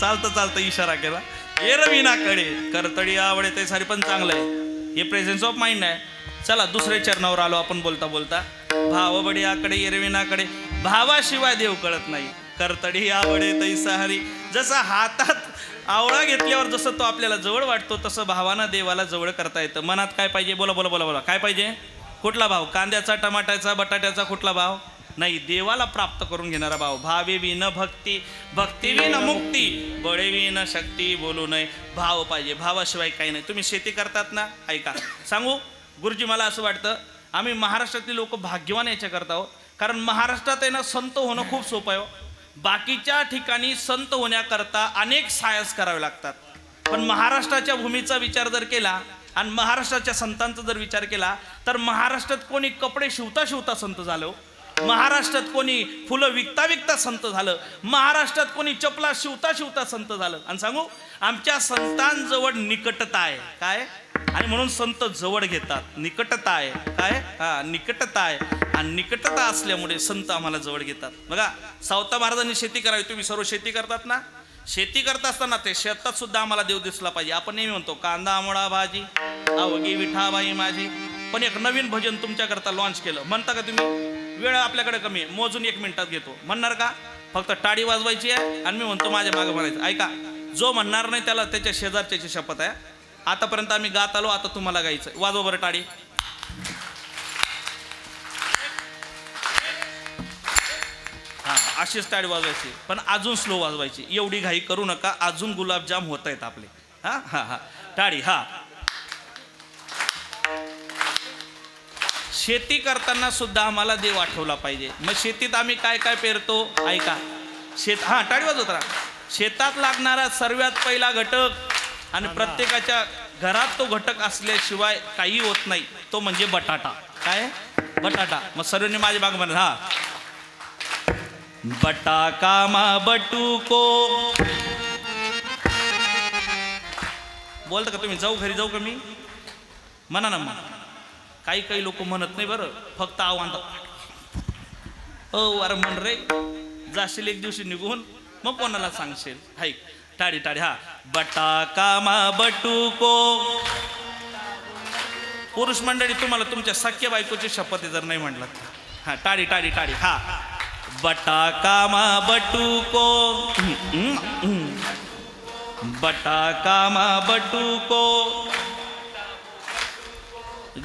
चालता चालता इशारा केला, एरविनाकडे करतडी आवडे ते सारी पण चांगलं आहे. हे प्रेझेन्स ऑफ माइंड आहे. चला दुसऱ्या चरणावर आलो आपण बोलता बोलता. भाव बडियाकडे एरविनाकडे, भावाशिवाय देव कळत नाही. करतडी आवडे तैसा हरी. जसा हातात आवळा घेतल्यावर जसं तो आपल्याला जवळ वाटतो, तसं भावानं देवाला जवळ करता येतं. मनात काय पाहिजे? बोला बोला बोला बोला. काय पाहिजे? कुठला भाव? कांद्याचा, टमाट्याचा, बटाट्याचा कुठला भाव? नाही, देवाला प्राप्त करून घेणारा भाव. भावे विन भक्ती, भक्ती विन मुक्ती, बळे विन शक्ती बोलू नये. भाव पाहिजे, भावाशिवाय काही नाही. तुम्ही शेती करतात ना, ऐका सांगू गुरुजी, मला असं वाटतं आम्ही महाराष्ट्रातली लोक भाग्यवान याच्या करता आहोत. कारण महाराष्ट्रात आहे ना संत होणं खूप सोपं आहे. बाकीच्या ठिकाणी संत होण्याकरता अनेक सायस करावे लागतात, पण महाराष्ट्राच्या भूमीचा विचार जर केला आणि महाराष्ट्राच्या संतांचा जर विचार केला तर महाराष्ट्रात कोणी कपडे शिवता शिवता संत झालं, महाराष्ट्रात कोणी फुलं विकता विकता संत झालं, महाराष्ट्रात कोणी चपला शिवता शिवता संत झालं. आणि सांगू, आमच्या संतांजवळ निकटता आहे. काय? आणि म्हणून संत जवळ घेतात. निकटता आहे. काय? हा, निकटता आहे. आणि निकटता असल्यामुळे संत आम्हाला जवळ घेतात. बघा, सावता महाराजांनी शेती करावी. तुम्ही सर्व शेती करतात ना, शेती करत असताना ते शेतात सुद्धा आम्हाला देव दिसला पाहिजे. आपण नेहमी म्हणतो कांदा मुळा भाजी अवघी विठाबाई माझी, पण एक नवीन भजन तुमच्याकरता लॉन्च केलं. म्हणता का तुम्ही? वेळ आपल्याकडे कमी आहे, मोजून 1 मिनिटात घेतो. म्हणणार का? फक्त टाळी वाजवायची आहे आणि मी म्हणतो माझ्या मागं म्हणायचं. ऐका, जो म्हणणार नाही त्याला त्याच्या शेजारच्याची शपथ आहे. आतापर्यंत आम्ही गात आलो, आता तुम्हाला गायचं. वाजवा बरं टाळी. हा, अशीच टाळी वाजवायची, पण अजून स्लो वाजवायची. एवढी घाई करू नका, अजून गुलाबजाम होत आहेत आपले. हा हा हा, टाळी. हा, शेती करताना सुद्धा आम्हाला देव आठवला पाहिजे. मग शेतीत आम्ही काय काय पेरतो ऐका. हा, टाळी वाजवत राहा. शेतात लागणारा सर्वात पहिला घटक आणि प्रत्येकाच्या घरात तो घटक असल्याशिवाय काही होत नाही, तो म्हणजे बटाटा. काय? बटाटा. मग सर्वांनी माझी बाग म्हणा. हा, बटाका मा बटुको. बोलता का तुम्ही? जाऊ घरी, जाऊ का मी? म्हणा ना. मग काही काही लोक म्हणत नाही बरं, फक्त आव्हान. अरे म्हण रे, जाशील एक दिवशी निघून, मग कोणाला सांगशील. हाय, टाळी टाळी. हा, बटाका मा बटुको. पुरुष मंडळी, तुम्हाला तुमच्या सख्य बायकोची शपथ जर नाही म्हटलं. हा, टाळी टाळी टाळी. हा, बटाका मा बटुको. बटाका मा बटुको.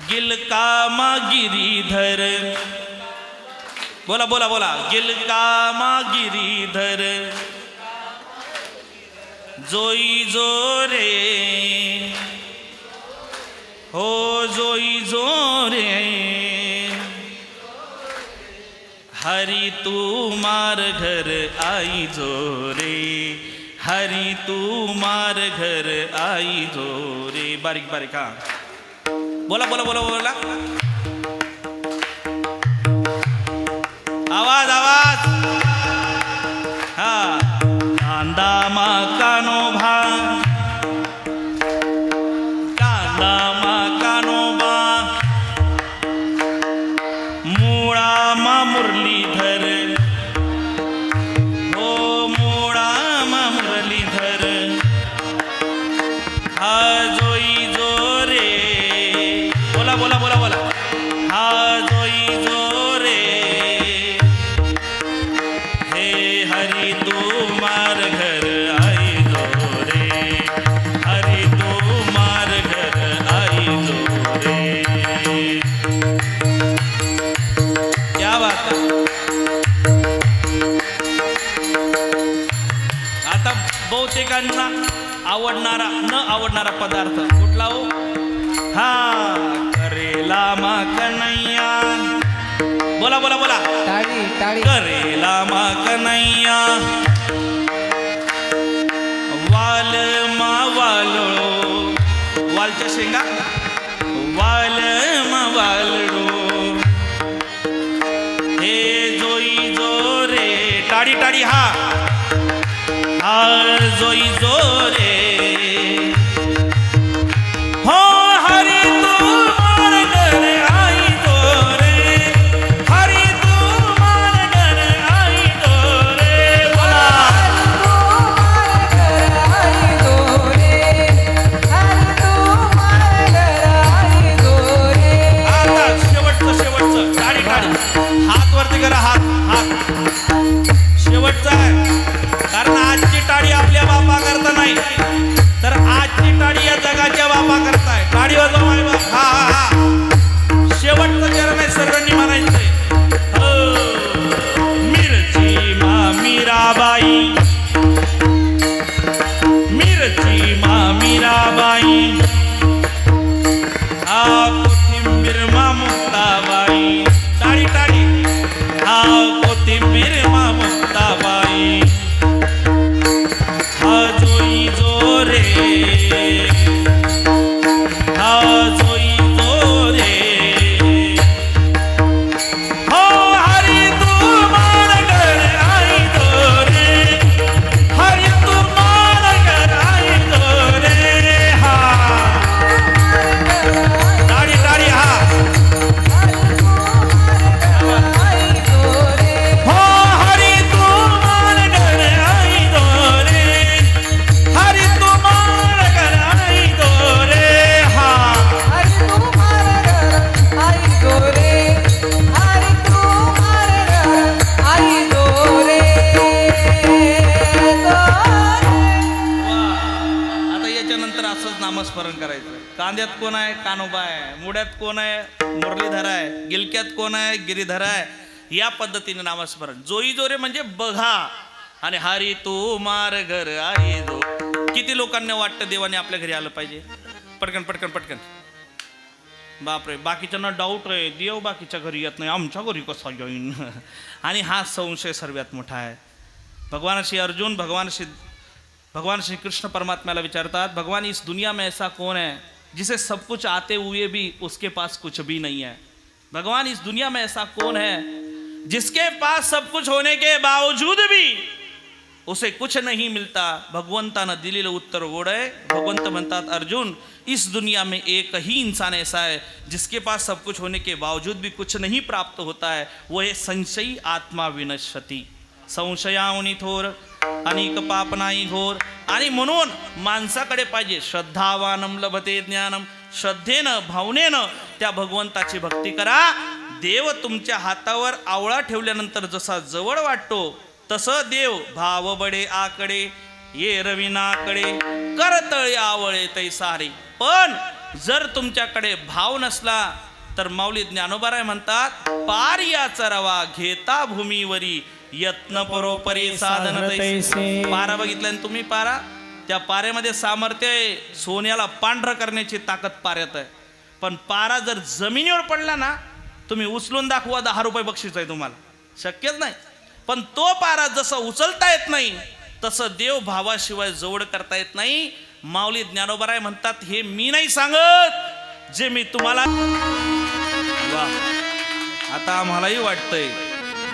गिलका मा गिरीधर. बोला बोला बोला. गिलका मा गिरीधर. जोई जो रे, हो जोई जो रे. हरी तू मार घर आई जो रे. हरी तू मार घर आई जो रे. बारीक बारीक. हा, बोला बोला बोला बोला. आवाज आवाज. हा, कांदा मा कानो भा. कांदा मा कानो बा. मुळा मा मुरलीधर. हो मुळा मा मुरलीधर. हा जोई जो रे. बोला बोला बोला बोला. हा जोई जो रे. हे हरी तू मार घर आई जो रे. हरी तू मार घर आई जो रे. क्या बात है. आता बहुतेकांना आवडणारा न आवडणारा पदार्थ कुठला हो. हा, करेला मा कन्हैया. बोला बोला बोला. टाळी टाळी. करेला मा कन्हैया. वाल मा वालडो. वालच्या शेंगा. वाल मा वालडो. हे जोई जो रे. टाळी टाळी. हा, हा जोई जो रे. हो हरी तू मार घर आई जो रे. हरी तू मार घर आई जो रे. बोला. आता शेवटचं शेवटचं. टाळी टाळी. हात वरती करा. हात हात. शेवटचं आहे, कारण आजची टाळी आपल्या बापा करता नाही, तर आजची टाळी या जगाच्या बापा करताय. टाळी वाजवा माय बाप. हा हा हा. शेवटचं चरण आहे, सर्वांनी म्हणायचंय. मिरची मा मीराबाई. मिरची मा मीराबाई. हा कोथिंबीर मा मुक्ताबाई. टाळी टाळी. हा कोथिंबीर मा मुक्ताबाई. हा जोई जो रे. हा जोई जो रे. हो हरी तू मार घर आई जो रे. हरी तू मार घर आई जो रे. हा, टाळी टाळी. हा, हो हरी तू मार घर आई जो रे. हरी तू मार घर आई जो असंच नामस्मरण करायचं. कांद्यात कोण आहे? कानोबा आहे. मुड्यात कोण आहे? मुरलीधर आहे. गिलक्यात कोण आहे? गिरीधर आहे. या पद्धतीने नामस्मरण. जोई जोरे म्हणजे बघा. आणि हरी तू मार घर आहे जो. किती लोकांना वाटतं देवाने आपल्या घरी आलं पाहिजे? पटकन पटकन पटकन. बापरे, बाकीच्यांना डाऊट आहे, देव बाकीच्या घरी येत नाही, आमच्या घरी कसा येईन. आणि हा संशय सर्वात मोठा आहे. भगवान श्री अर्जुन भगवान श्री कृष्ण परमात्मा विचारतात, भगवान इस दुनिया में ऐसा कौन है जिसे सब कुछ आते हुए भी उसके पास कुछ भी नहीं है? भगवान इस दुनिया में ऐसा कौन है जिसके पास सब कुछ होने के बावजूद भी उसे कुछ नहीं मिलता? भगवंतानं दिलेलं उत्तर गोड आहे. भगवंत म्हणतात, अर्जुन इस दुनिया में एक ही इंसान ऐसा है जिसके पास सब कुछ होने के बावजूद भी कुछ नहीं प्राप्त होता है, वो है संशयी आत्मा विनश्यती. संशयावनी थोर अनेक पाप नाही घोर. आणि म्हणून माणसाकडे पाहिजे श्रद्धावानम लभते ज्ञानम. श्रद्धेनं भावनेनं त्या भगवंताची भक्ती करा. देव तुमच्या हातावर आवळा ठेवल्यानंतर जसा जवळ वाटतो तसं देव भाव बडे आकडे ये रविनाकडे करतळे आवळे तै सारे. पण जर तुमच्याकडे भाव नसला तर माऊली ज्ञानोबाराय म्हणतात, पार याचा रवा घेता भूमीवरी यत्न परोपरी साधन तैसे. पारा बघितला ना तुम्ही? पारा, त्या पाऱ्यामध्ये सामर्थ्य आहे. सोन्याला पांढरं करण्याची ताकद पाऱ्यात आहे. पण पारा जर जमिनीवर पडला ना, तुम्ही उचलून दाखवा, 10 रुपये बक्षीस आहे तुम्हाला. शक्यच नाही. पण तो पारा जसं उचलता येत नाही तसं देव भावाशिवाय जवळ करता येत नाही. माऊली ज्ञानोबाराय म्हणतात, हे मी नाही सांगत, जे मी तुम्हाला. आता आम्हालाही वाटतंय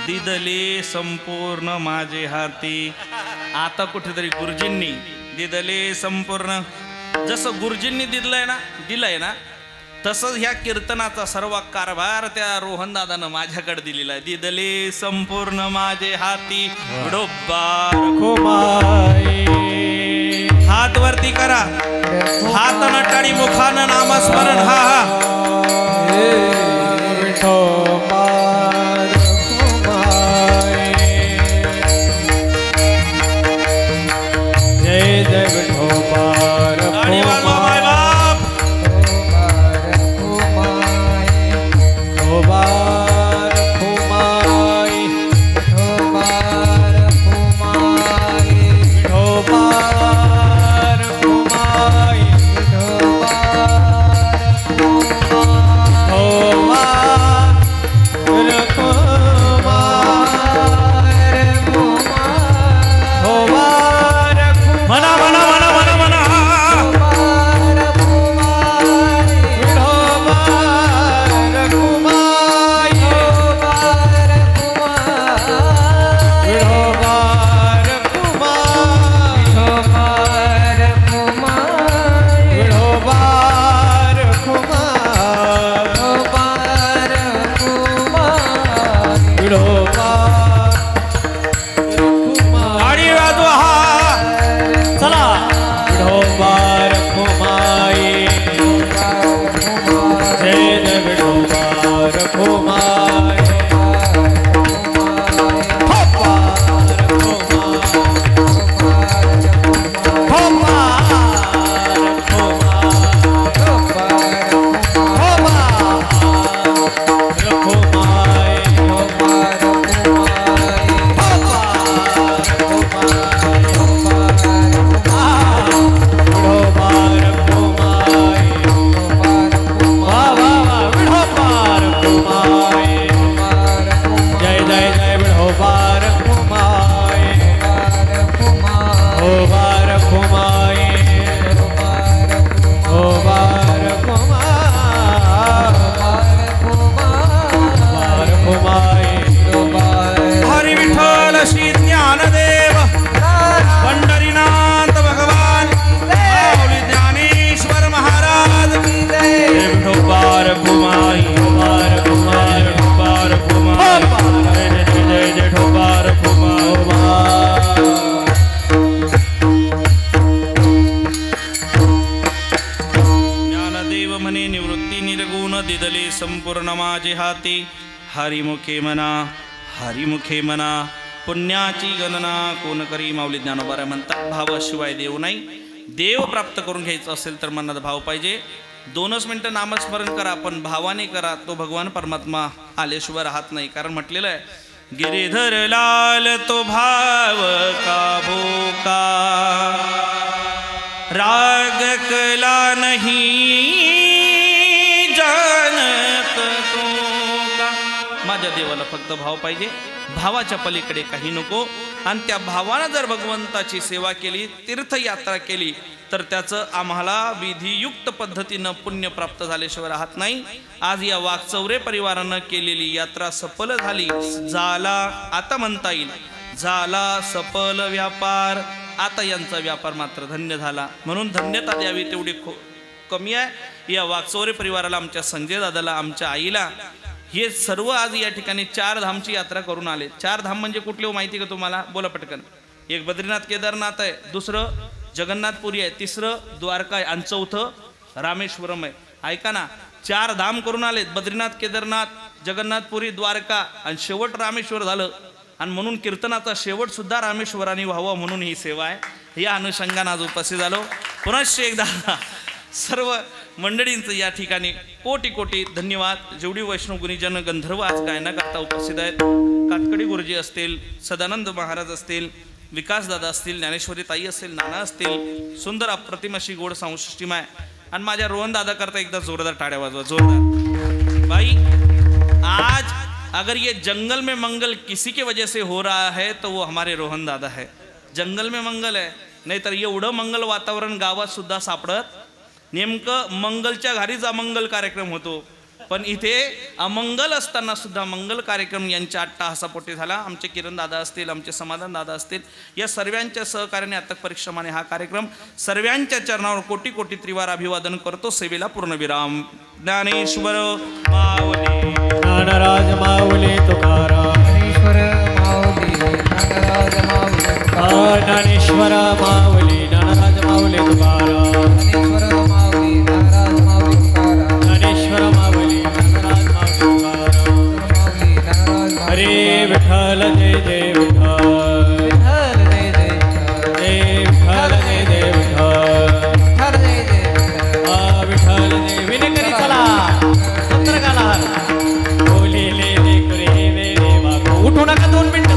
दिदले संपूर्ण माझे हाती. आता कुठेतरी गुरुजींनी दिदले संपूर्ण, जसं गुरुजींनी दिलंय ना तसंच ह्या कीर्तनाचा सर्व कारभार त्या रोहन दादानं माझ्याकडे दिलेला आहे. दिदले संपूर्ण माझे हाती विठोबा रखुमाई. हात वरती करा, हात नटाळी मुखानं नामस्मरण. हा हा. विठोबा रखुमाई. जय जय विठोबा आणि वाजवा रखुमाई. माय बाप. विठोबा रखुमाई. विठोबा रखुमाई. विठोबा रखुमाई. म्हणा म्हणा म्हणा म्हणा म्हणा. आणि वाजवा. हा चला. विठोबा रखुमाई. जय जय विठोबा रखुमाई. विठोबा रखुमाई. विठोबा हरी विठ्ठल श्री ज्ञानदेव पंढरीनाथ भगवान माऊली ज्ञानेश्वर महाराज. विठोबा रखुमाई. विठोबा रखुमाई. जय जय जय विठोबा रखुमाई. ज्ञानदेव म्हणे निवृत्ती निर्गुण दिदले संपूर्ण माझे हाती. हरिमुखे म्हणा, हरिमुखे म्हणा, पुण्याची गणना कोण करी. माऊली ज्ञानोबाराय म्हणतात, भावाशिवाय देव नाही. देव प्राप्त करून घ्यायचं असेल तर मनात भाव पाहिजे. 2च मिनिटं नामस्मरण करा, पण भावाने करा. तो भगवान परमात्मा आल्याशिवाय राहत नाही. कारण म्हटलेलं आहे गिरीधर लाल तो भाव का भोका, राग कला नहीं जानत तो का. माझ्या देवाला फक्त भाव पाहिजे, भावाच्या पलीकडे काही नको. आणि त्या भावानं जर भगवंताची सेवा केली, तीर्थयात्रा केली, तर त्याचं आम्हाला विधियुक्त पद्धतीनं पुण्य प्राप्त झाल्याशिवाय राहत नाही. आज या वाकचौरे परिवारानं केलेली यात्रा सफल झाली. झाला आता म्हणता येईल, झाला सफल व्यापार. आता यांचा व्यापार मात्र धन्य झाला. म्हणून धन्यता द्यावी तेवढी कमी आहे. या वाकचौरे परिवाराला, आमच्या संजय दादाला, आमच्या आईला, हे सर्व आज या ठिकाणी 4 धामची यात्रा करून आले. 4 धाम म्हणजे कुठले हो माहिती का तुम्हाला? बोला पटकन. एक बद्रीनाथ केदारनाथ आहे, दुसरं जगन्नाथपुरी आहे, तिसरं द्वारका आहे, आणि चौथं रामेश्वरम आहे. ऐका ना, 4 धाम करून आलेत. बद्रीनाथ केदारनाथ, जगन्नाथपुरी, द्वारका, आणि शेवट रामेश्वर झालं. आणि म्हणून कीर्तनाचा शेवट सुद्धा रामेश्वराने व्हावा म्हणून ही सेवा आहे. या अनुषंगाने आज उपस्थित झालो. पुनश्च एकदा सर्व मंडळींचं या ठिकाणी कोटी कोटी धन्यवाद. जेवढी वैष्णव गुणीजन गंधर्व आज गायनाकरता उपस्थित आहेत, कातकडी गुरुजी असतील, सदानंद महाराज असतील, विकासदादा असतील, ज्ञानेश्वरी ताई असतील, नाना असतील, सुंदर अप्रतिम अशी गोड संसृष्टीम आहे. आणि माझ्या रोहन दादा करता एकदा जोरदार टाळ्या वाजवा, जोरदार. भाई आज अगर ये जंगल में मंगल किसी की वजह से हो रहा है तो वो हमारे रोहन दादा है. जंगल में मंगल आहे, नाहीतर एवढं मंगल वातावरण गावात सुद्धा सापडत. नेमकं मंगलच्या घरीच अमंगल कार्यक्रम होतो, पण इथे अमंगल असताना सुद्धा मंगल कार्यक्रम यांच्या अट्टाहासापोटी झाला. आमचे किरण दादा असतील, आमचे समाधान दादा असतील, या सर्वांच्या सहकार्याने अथक परिश्रमाने हा कार्यक्रम सर्वांच्या चरणावर कोटी कोटी त्रिवार अभिवादन करतो. सेवेला पूर्णविराम. ज्ञानेश्वर माऊली, ज्ञानराज माऊली तुकाराम. ज्ञानेश्वर माऊली ज्ञानराज माऊली तुकाराम. ज्ञानेश्वर माऊली ज्ञानराज माऊली तुकाराम. ज्ञानेश्वर माऊली ज्ञानराज माऊली तुकाराम. हरे विठ्ठल जय जय विठ्ठल. विठ्ठल जय जय जय विठ्ठल जय जय विठ्ठल. विठ्ठल जय जय विठ्ठल जय. विनेकरी चला सुंदर गाला. बोलिले लेकरे वे देवा. उठू नका, 2 मिनिटं.